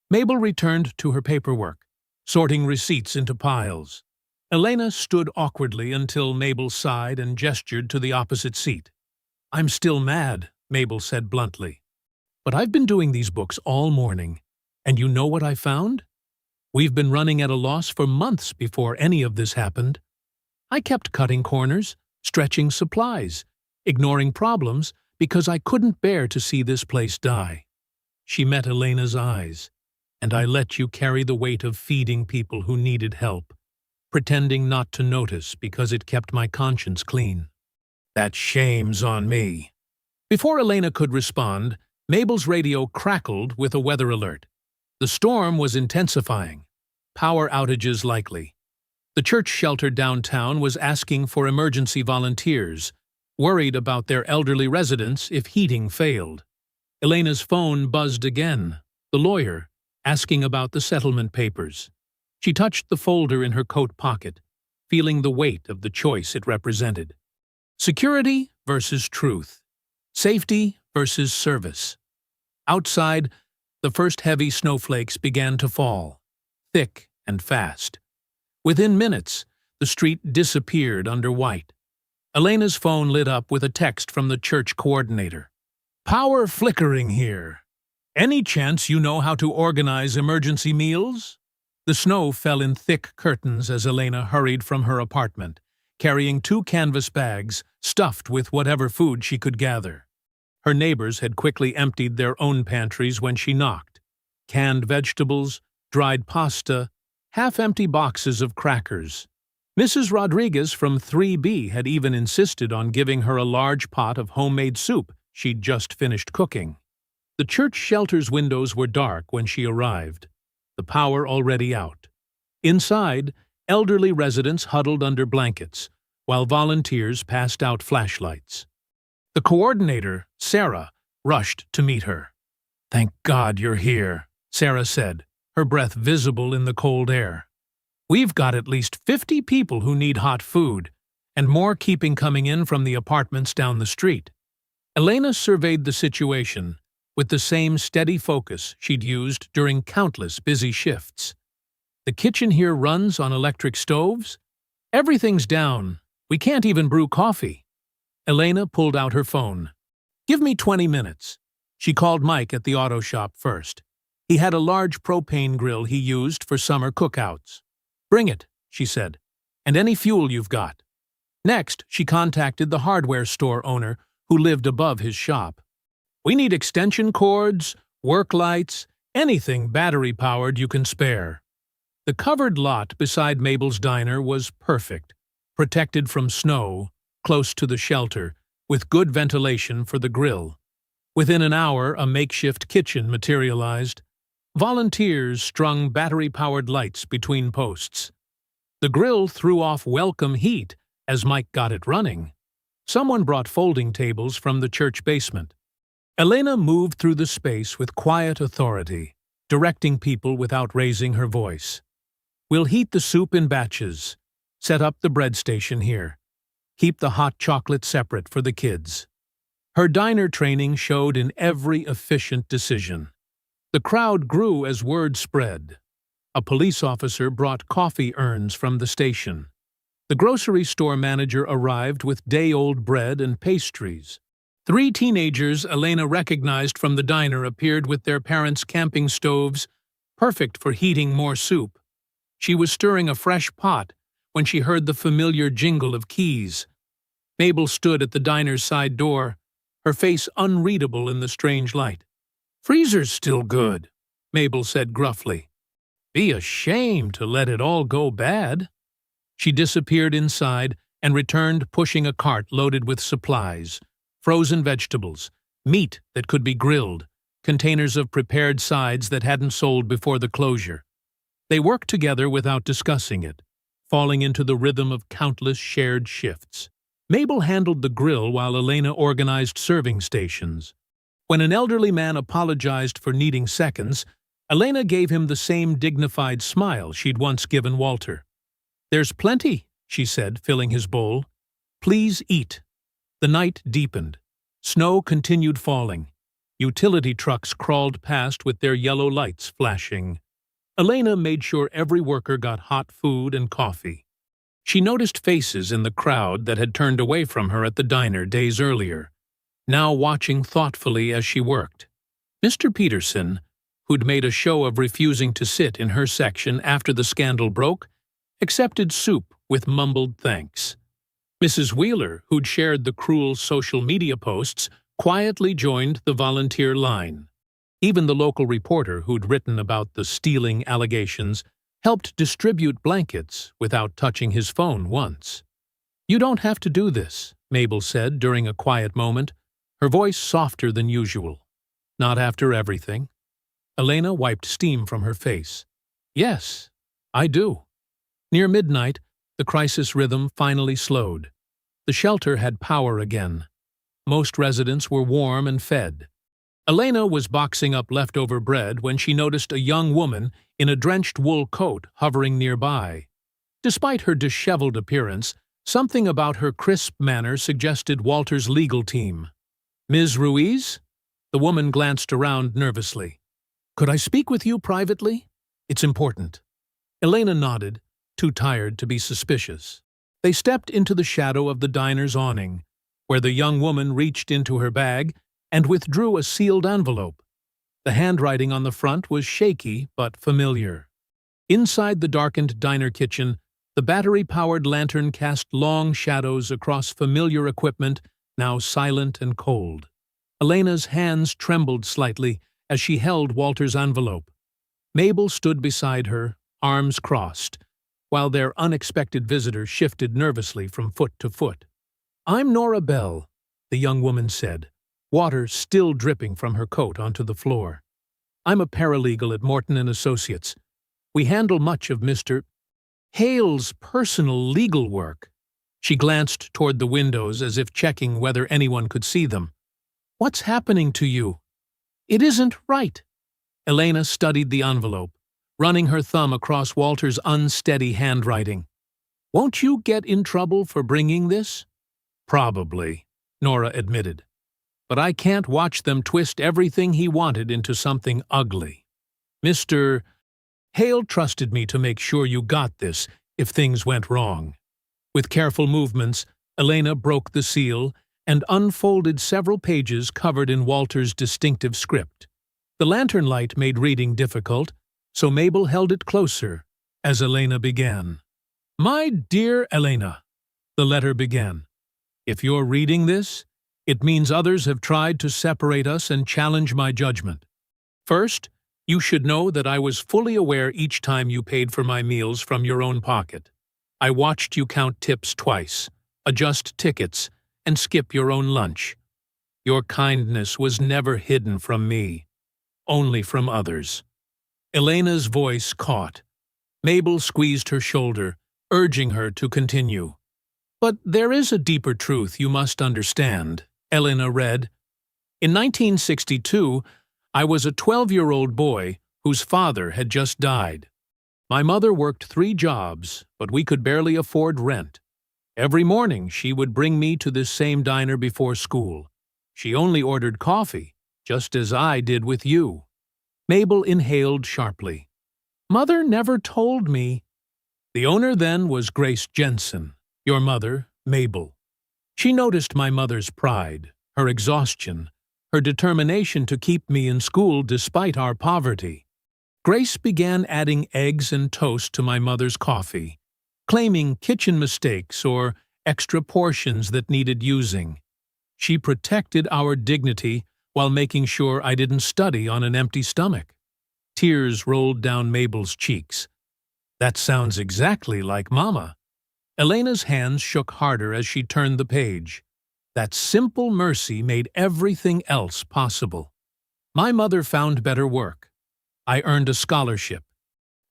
Mabel returned to her paperwork, sorting receipts into piles. Elena stood awkwardly until Mabel sighed and gestured to the opposite seat. "I'm still mad," Mabel said bluntly. "But I've been doing these books all morning, and you know what I found? We've been running at a loss for months before any of this happened. I kept cutting corners, stretching supplies, ignoring problems because I couldn't bear to see this place die." She met Elena's eyes. "And I let you carry the weight of feeding people who needed help, pretending not to notice because it kept my conscience clean. That shame's on me." Before Elena could respond, Mabel's radio crackled with a weather alert. The storm was intensifying. Power outages likely. The church shelter downtown was asking for emergency volunteers, worried about their elderly residents if heating failed. Elena's phone buzzed again. The lawyer, asking about the settlement papers. She touched the folder in her coat pocket, feeling the weight of the choice it represented. Security versus truth. Safety versus service. Outside, the first heavy snowflakes began to fall, thick and fast. Within minutes, the street disappeared under white. Elena's phone lit up with a text from the church coordinator. "Power flickering here. Any chance you know how to organize emergency meals?" The snow fell in thick curtains as Elena hurried from her apartment, carrying 2 canvas bags stuffed with whatever food she could gather. Her neighbors had quickly emptied their own pantries when she knocked. Canned vegetables, dried pasta, half-empty boxes of crackers. Mrs. Rodriguez from 3B had even insisted on giving her a large pot of homemade soup she'd just finished cooking. The church shelter's windows were dark when she arrived, the power already out. Inside, elderly residents huddled under blankets, while volunteers passed out flashlights. The coordinator, Sarah, rushed to meet her. "Thank God you're here," Sarah said, her breath visible in the cold air. "We've got at least 50 people who need hot food, and more keeping coming in from the apartments down the street." Elena surveyed the situation with the same steady focus she'd used during countless busy shifts. "The kitchen here runs on electric stoves? Everything's down. We can't even brew coffee." Elena pulled out her phone. "Give me 20 minutes. She called Mike at the auto shop first. He had a large propane grill he used for summer cookouts. "Bring it," she said, "and any fuel you've got." Next, she contacted the hardware store owner who lived above his shop. "We need extension cords, work lights, anything battery-powered you can spare." The covered lot beside Mabel's diner was perfect, protected from snow, close to the shelter, with good ventilation for the grill. Within an hour, a makeshift kitchen materialized. Volunteers strung battery-powered lights between posts. The grill threw off welcome heat as Mike got it running. Someone brought folding tables from the church basement. Elena moved through the space with quiet authority, directing people without raising her voice. "We'll heat the soup in batches. Set up the bread station here. Keep the hot chocolate separate for the kids." Her diner training showed in every efficient decision. The crowd grew as word spread. A police officer brought coffee urns from the station. The grocery store manager arrived with day-old bread and pastries. 3 teenagers Elena recognized from the diner appeared with their parents' camping stoves, perfect for heating more soup. She was stirring a fresh pot when she heard the familiar jingle of keys. Mabel stood at the diner's side door, her face unreadable in the strange light. "Freezer's still good," Mabel said gruffly. "Be a shame to let it all go bad." She disappeared inside and returned pushing a cart loaded with supplies, frozen vegetables, meat that could be grilled, containers of prepared sides that hadn't sold before the closure. They worked together without discussing it, falling into the rhythm of countless shared shifts. Mabel handled the grill while Elena organized serving stations. When an elderly man apologized for needing seconds, Elena gave him the same dignified smile she'd once given Walter. "There's plenty," she said, filling his bowl. "Please eat." The night deepened. Snow continued falling. Utility trucks crawled past with their yellow lights flashing. Elena made sure every worker got hot food and coffee. She noticed faces in the crowd that had turned away from her at the diner days earlier, now watching thoughtfully as she worked. Mr. Peterson, who'd made a show of refusing to sit in her section after the scandal broke, accepted soup with mumbled thanks. Mrs. Wheeler, who'd shared the cruel social media posts, quietly joined the volunteer line. Even the local reporter who'd written about the stealing allegations helped distribute blankets without touching his phone once. "You don't have to do this," Mabel said during a quiet moment, her voice softer than usual. "Not after everything." Elena wiped steam from her face. "Yes, I do." Near midnight, the crisis rhythm finally slowed. The shelter had power again. Most residents were warm and fed. Elena was boxing up leftover bread when she noticed a young woman in a drenched wool coat hovering nearby. Despite her disheveled appearance, something about her crisp manner suggested Walter's legal team. "Ms. Ruiz?" The woman glanced around nervously. "Could I speak with you privately? It's important." Elena nodded, too tired to be suspicious. They stepped into the shadow of the diner's awning, where the young woman reached into her bag and withdrew a sealed envelope. The handwriting on the front was shaky but familiar. Inside the darkened diner kitchen, the battery-powered lantern cast long shadows across familiar equipment, now silent and cold. Elena's hands trembled slightly as she held Walter's envelope. Mabel stood beside her, arms crossed, while their unexpected visitor shifted nervously from foot to foot. "I'm Nora Bell," the young woman said, water still dripping from her coat onto the floor. "I'm a paralegal at Morton & Associates. We handle much of Mr. Hale's personal legal work." She glanced toward the windows as if checking whether anyone could see them. "What's happening to you? It isn't right." Elena studied the envelope, running her thumb across Walter's unsteady handwriting. "Won't you get in trouble for bringing this?" "Probably," Nora admitted. "But I can't watch them twist everything he wanted into something ugly. Mr. Hale trusted me to make sure you got this if things went wrong." With careful movements, Elena broke the seal and unfolded several pages covered in Walter's distinctive script. The lantern light made reading difficult, so Mabel held it closer as Elena began. "My dear Elena," the letter began, "if you're reading this, it means others have tried to separate us and challenge my judgment. First, you should know that I was fully aware each time you paid for my meals from your own pocket. I watched you count tips twice, adjust tickets, and skip your own lunch. Your kindness was never hidden from me, only from others." Elena's voice caught. Mabel squeezed her shoulder, urging her to continue. "But there is a deeper truth you must understand," Elena read. "In 1962, I was a 12-year-old boy whose father had just died. My mother worked 3 jobs, but we could barely afford rent. Every morning she would bring me to this same diner before school. She only ordered coffee, just as I did with you." Mabel inhaled sharply. "Mother never told me." "The owner then was Grace Jensen, your mother, Mabel. She noticed my mother's pride, her exhaustion, her determination to keep me in school despite our poverty. Grace began adding eggs and toast to my mother's coffee, claiming kitchen mistakes or extra portions that needed using. She protected our dignity while making sure I didn't study on an empty stomach." Tears rolled down Mabel's cheeks. "That sounds exactly like Mama." Elena's hands shook harder as she turned the page. That simple mercy made everything else possible. "My mother found better work. I earned a scholarship.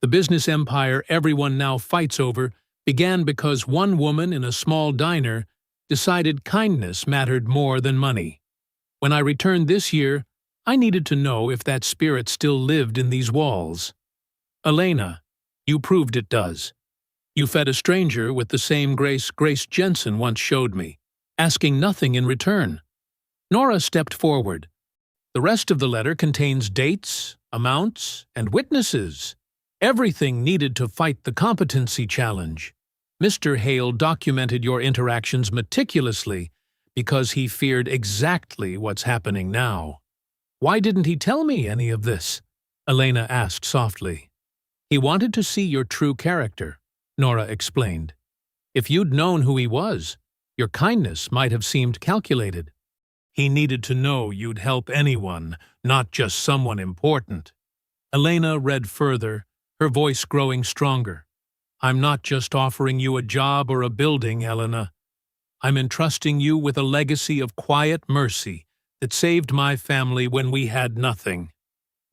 The business empire everyone now fights over began because one woman in a small diner decided kindness mattered more than money. When I returned this year, I needed to know if that spirit still lived in these walls. Elena, you proved it does. You fed a stranger with the same grace Grace Jensen once showed me, asking nothing in return. Nora stepped forward. The rest of the letter contains dates, amounts, and witnesses. Everything needed to fight the competency challenge. Mr. Hale documented your interactions meticulously because he feared exactly what's happening now. Why didn't he tell me any of this? Elena asked softly. He wanted to see your true character, Nora explained. If you'd known who he was, your kindness might have seemed calculated. He needed to know you'd help anyone, not just someone important. Elena read further, her voice growing stronger. I'm not just offering you a job or a building, Elena. I'm entrusting you with a legacy of quiet mercy that saved my family when we had nothing.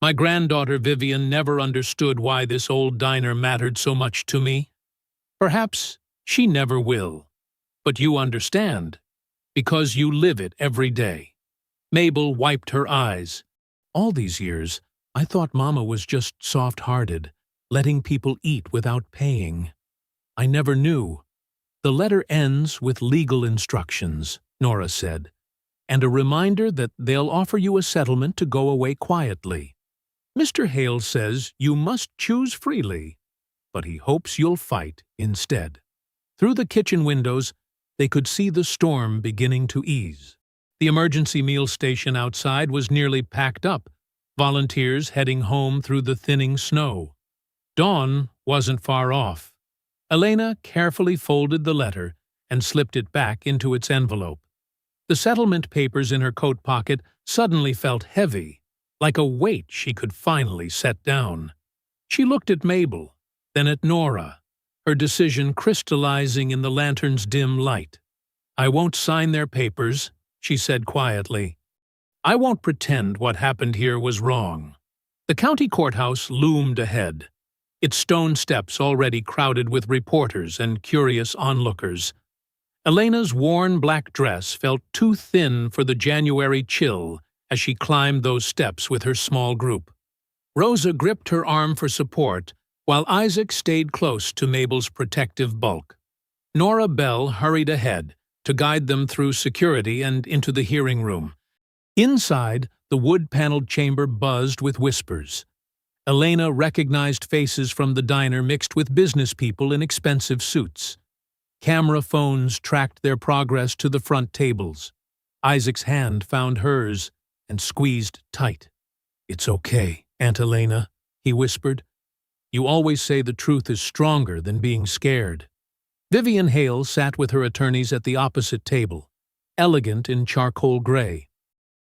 My granddaughter Vivian never understood why this old diner mattered so much to me. Perhaps she never will. But you understand, because you live it every day. Mabel wiped her eyes. All these years, I thought Mama was just soft-hearted, letting people eat without paying. I never knew. The letter ends with legal instructions, Nora said, and a reminder that they'll offer you a settlement to go away quietly. Mr. Hale says you must choose freely, but he hopes you'll fight instead. Through the kitchen windows, they could see the storm beginning to ease. The emergency meal station outside was nearly packed up, volunteers heading home through the thinning snow. Dawn wasn't far off. Elena carefully folded the letter and slipped it back into its envelope. The settlement papers in her coat pocket suddenly felt heavy, like a weight she could finally set down. She looked at Mabel, then at Nora, her decision crystallizing in the lantern's dim light. I won't sign their papers, she said quietly. I won't pretend what happened here was wrong. The county courthouse loomed ahead, its stone steps already crowded with reporters and curious onlookers. Elena's worn black dress felt too thin for the January chill as she climbed those steps with her small group. Rosa gripped her arm for support, while Isaac stayed close to Mabel's protective bulk. Nora Bell hurried ahead to guide them through security and into the hearing room. Inside, the wood-paneled chamber buzzed with whispers. Elena recognized faces from the diner mixed with business people in expensive suits. Camera phones tracked their progress to the front tables. Isaac's hand found hers and squeezed tight. It's okay, Aunt Elena, he whispered. You always say the truth is stronger than being scared. Vivian Hale sat with her attorneys at the opposite table, elegant in charcoal gray.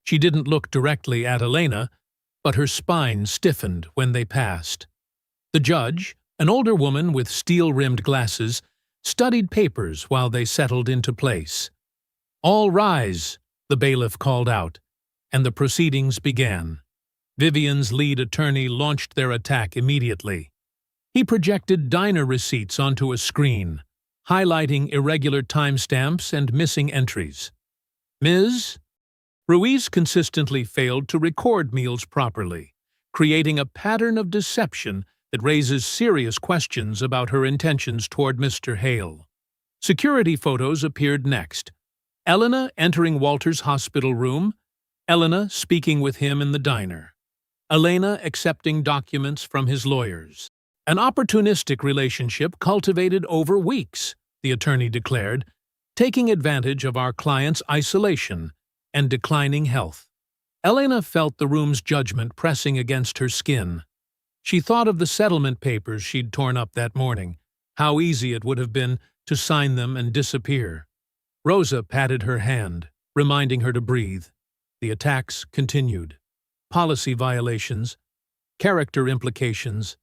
She didn't look directly at Elena, but her spine stiffened when they passed. The judge, an older woman with steel-rimmed glasses, studied papers while they settled into place. All rise, the bailiff called out, and the proceedings began. Vivian's lead attorney launched their attack immediately. He projected diner receipts onto a screen, highlighting irregular timestamps and missing entries. Ms. Ruiz consistently failed to record meals properly, creating a pattern of deception that raises serious questions about her intentions toward Mr. Hale. Security photos appeared next. Elena entering Walter's hospital room, Elena speaking with him in the diner, Elena accepting documents from his lawyers. An opportunistic relationship cultivated over weeks, the attorney declared, taking advantage of our client's isolation and declining health. Elena felt the room's judgment pressing against her skin. She thought of the settlement papers she'd torn up that morning, how easy it would have been to sign them and disappear. Rosa patted her hand, reminding her to breathe. The attacks continued. Policy violations, character implications,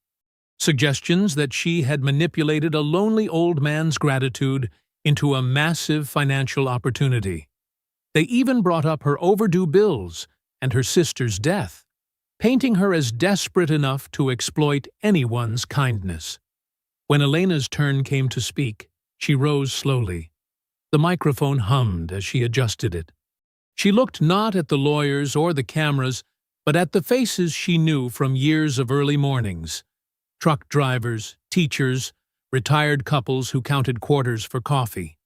suggestions that she had manipulated a lonely old man's gratitude into a massive financial opportunity. They even brought up her overdue bills and her sister's death, painting her as desperate enough to exploit anyone's kindness. When Elena's turn came to speak, she rose slowly. The microphone hummed as she adjusted it. She looked not at the lawyers or the cameras, but at the faces she knew from years of early mornings. Truck drivers, teachers, retired couples who counted quarters for coffee.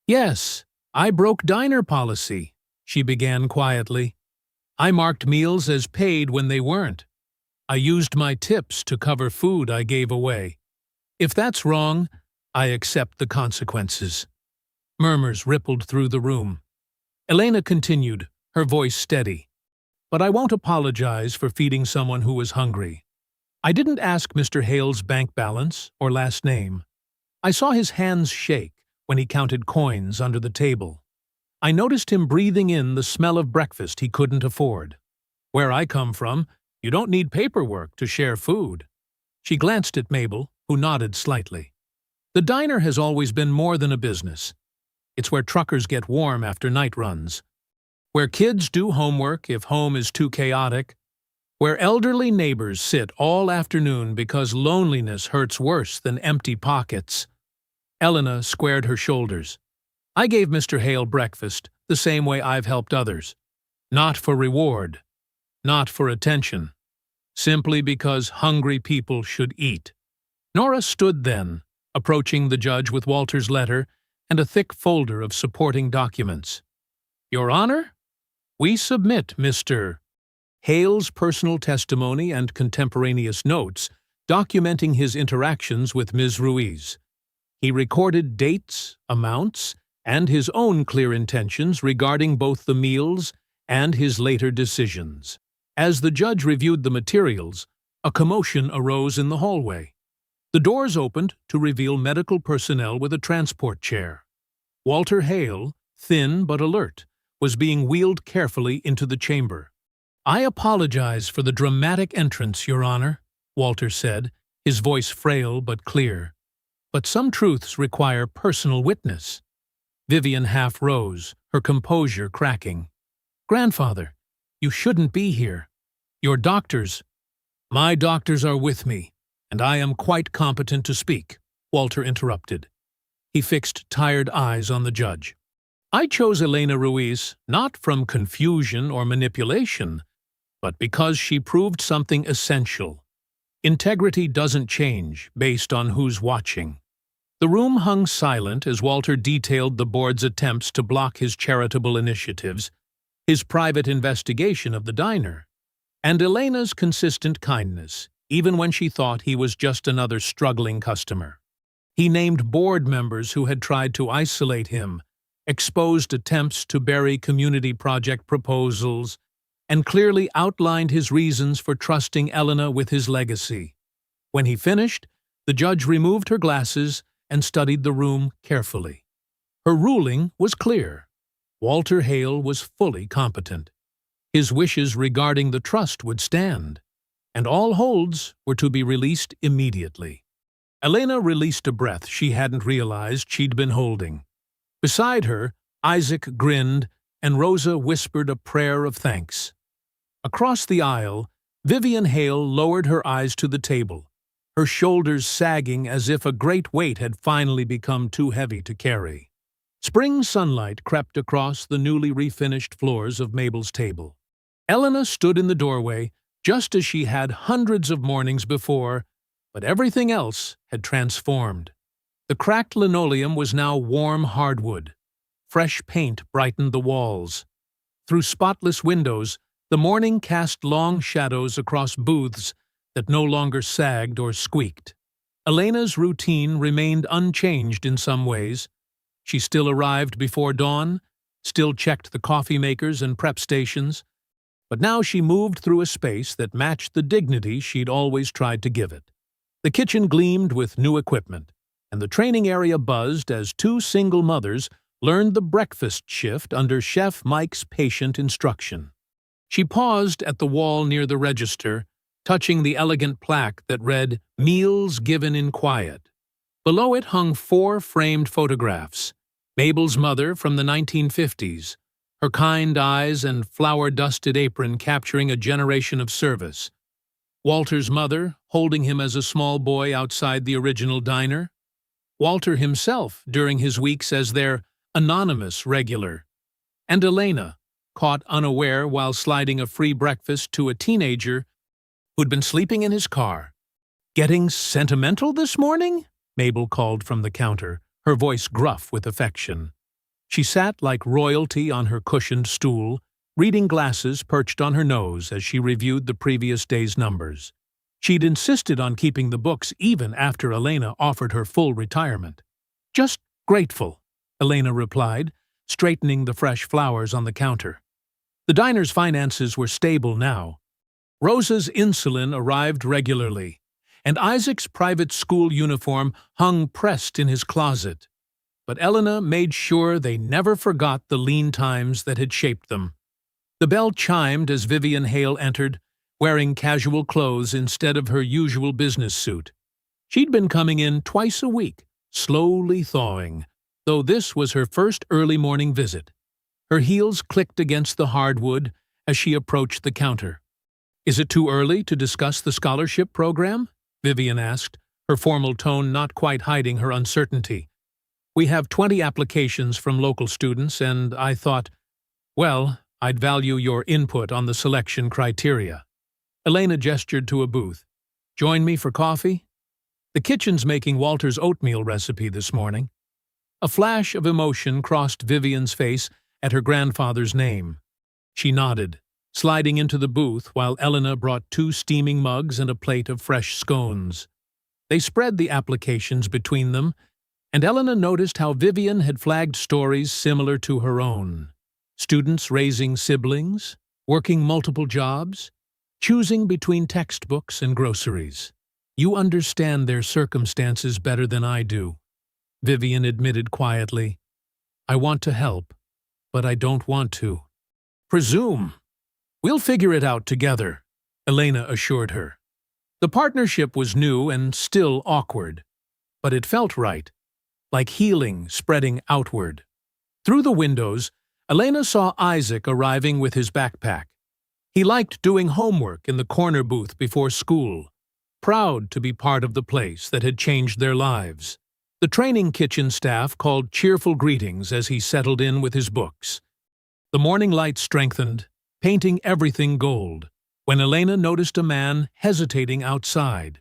"Yes, I broke diner policy," she began quietly. "I marked meals as paid when they weren't. I used my tips to cover food I gave away. If that's wrong, I accept the consequences." Murmurs rippled through the room. Elena continued, her voice steady. "But I won't apologize for feeding someone who was hungry. I didn't ask Mr. Hale's bank balance or last name. I saw his hands shake when he counted coins under the table. I noticed him breathing in the smell of breakfast he couldn't afford. Where I come from, you don't need paperwork to share food." She glanced at Mabel, who nodded slightly. "The diner has always been more than a business. It's where truckers get warm after night runs, where kids do homework if home is too chaotic, where elderly neighbors sit all afternoon because loneliness hurts worse than empty pockets." Elena squared her shoulders. "I gave Mr. Hale breakfast the same way I've helped others. Not for reward, not for attention, simply because hungry people should eat." Nora stood then, approaching the judge with Walter's letter and a thick folder of supporting documents. "Your Honor, we submit Mr. Hale's personal testimony and contemporaneous notes documenting his interactions with Ms. Ruiz. He recorded dates, amounts, and his own clear intentions regarding both the meals and his later decisions." As the judge reviewed the materials, a commotion arose in the hallway. The doors opened to reveal medical personnel with a transport chair. Walter Hale, thin but alert, was being wheeled carefully into the chamber. "I apologize for the dramatic entrance, Your Honor," Walter said, his voice frail but clear. "But some truths require personal witness." Vivian half rose, her composure cracking. "Grandfather, you shouldn't be here. Your doctors—" "My doctors are with me, and I am quite competent to speak," Walter interrupted. He fixed tired eyes on the judge. "I chose Elena Ruiz not from confusion or manipulation, but because she proved something essential. Integrity doesn't change based on who's watching." The room hung silent as Walter detailed the board's attempts to block his charitable initiatives, his private investigation of the diner, and Elena's consistent kindness, even when she thought he was just another struggling customer. He named board members who had tried to isolate him, exposed attempts to bury community project proposals, and clearly outlined his reasons for trusting Elena with his legacy. When he finished, the judge removed her glasses and studied the room carefully. Her ruling was clear. Walter Hale was fully competent. His wishes regarding the trust would stand, and all holds were to be released immediately. Elena released a breath she hadn't realized she'd been holding. Beside her, Isaac grinned, and Rosa whispered a prayer of thanks. Across the aisle, Vivian Hale lowered her eyes to the table, her shoulders sagging as if a great weight had finally become too heavy to carry. Spring sunlight crept across the newly refinished floors of Mabel's table. Elena stood in the doorway, just as she had hundreds of mornings before, but everything else had transformed. The cracked linoleum was now warm hardwood. Fresh paint brightened the walls. Through spotless windows, the morning cast long shadows across booths that no longer sagged or squeaked. Elena's routine remained unchanged in some ways. She still arrived before dawn, still checked the coffee makers and prep stations, but now she moved through a space that matched the dignity she'd always tried to give it. The kitchen gleamed with new equipment, and the training area buzzed as two single mothers learned the breakfast shift under Chef Mike's patient instruction. She paused at the wall near the register, touching the elegant plaque that read, "Meals Given in Quiet." Below it hung 4 framed photographs: Mabel's mother from the 1950s, her kind eyes and flour-dusted apron capturing a generation of service; Walter's mother, holding him as a small boy outside the original diner; Walter himself during his weeks as their anonymous regular; and Elena, caught unaware while sliding a free breakfast to a teenager who'd been sleeping in his car. "Getting sentimental this morning?" Mabel called from the counter, her voice gruff with affection. She sat like royalty on her cushioned stool, reading glasses perched on her nose as she reviewed the previous day's numbers. She'd insisted on keeping the books even after Elena offered her full retirement. "Just grateful," Elena replied, straightening the fresh flowers on the counter. The diner's finances were stable now. Rosa's insulin arrived regularly, and Isaac's private school uniform hung pressed in his closet. But Elena made sure they never forgot the lean times that had shaped them. The bell chimed as Vivian Hale entered, wearing casual clothes instead of her usual business suit. She'd been coming in twice a week, slowly thawing, though this was her first early morning visit. Her heels clicked against the hardwood as she approached the counter. "Is it too early to discuss the scholarship program?" Vivian asked, her formal tone not quite hiding her uncertainty. "We have 20 applications from local students, and I thought, well, I'd value your input on the selection criteria." Elena gestured to a booth. "Join me for coffee?" "The kitchen's making Walter's oatmeal recipe this morning." A flash of emotion crossed Vivian's face at her grandfather's name. She nodded, sliding into the booth while Elena brought 2 steaming mugs and a plate of fresh scones. They spread the applications between them, and Elena noticed how Vivian had flagged stories similar to her own. Students raising siblings, working multiple jobs, choosing between textbooks and groceries. "You understand their circumstances better than I do," Vivian admitted quietly. "I want to help, but I don't want to." "Presume. We'll figure it out together," Elena assured her. The partnership was new and still awkward, but it felt right, like healing spreading outward. Through the windows, Elena saw Isaac arriving with his backpack. He liked doing homework in the corner booth before school, proud to be part of the place that had changed their lives. The training kitchen staff called cheerful greetings as he settled in with his books. The morning light strengthened, painting everything gold, when Elena noticed a man hesitating outside.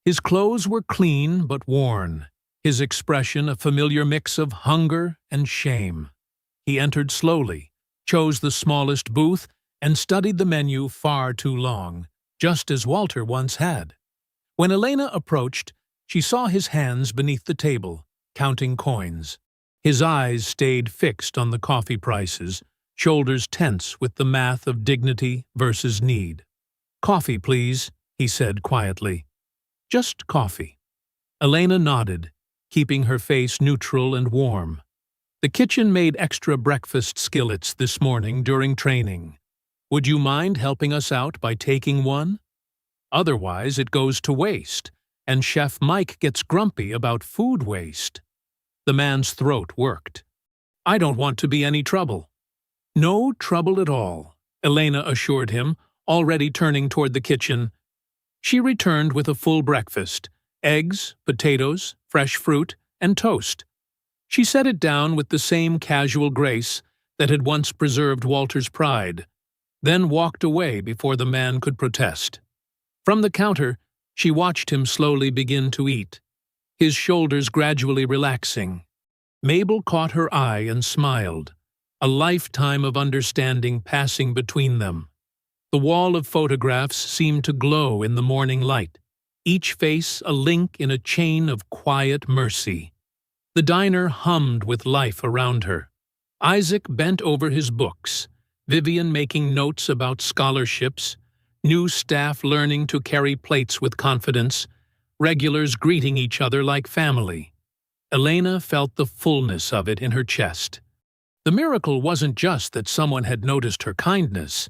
His clothes were clean but worn, his expression a familiar mix of hunger and shame. He entered slowly, chose the smallest booth, and studied the menu far too long, just as Walter once had. When Elena approached, she saw his hands beneath the table, counting coins. His eyes stayed fixed on the coffee prices, shoulders tense with the math of dignity versus need. "Coffee, please," he said quietly. "Just coffee." Elena nodded, keeping her face neutral and warm. The kitchen made extra breakfast skillets this morning during training. "Would you mind helping us out by taking one? Otherwise it goes to waste, and Chef Mike gets grumpy about food waste." The man's throat worked. "I don't want to be any trouble." "No trouble at all," Elena assured him, already turning toward the kitchen. She returned with a full breakfast: eggs, potatoes, fresh fruit, and toast. She set it down with the same casual grace that had once preserved Walter's pride, then walked away before the man could protest. From the counter, she watched him slowly begin to eat, his shoulders gradually relaxing. Mabel caught her eye and smiled, a lifetime of understanding passing between them. The wall of photographs seemed to glow in the morning light, each face a link in a chain of quiet mercy. The diner hummed with life around her. Isaac bent over his books, Vivian making notes about scholarships, new staff learning to carry plates with confidence, regulars greeting each other like family. Elena felt the fullness of it in her chest. The miracle wasn't just that someone had noticed her kindness.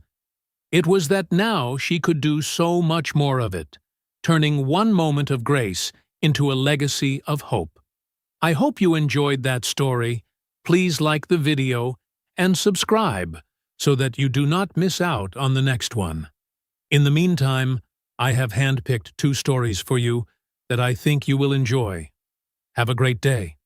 It was that now she could do so much more of it, turning one moment of grace into a legacy of hope. I hope you enjoyed that story. Please like the video and subscribe so that you do not miss out on the next one. In the meantime, I have handpicked 2 stories for you that I think you will enjoy. Have a great day.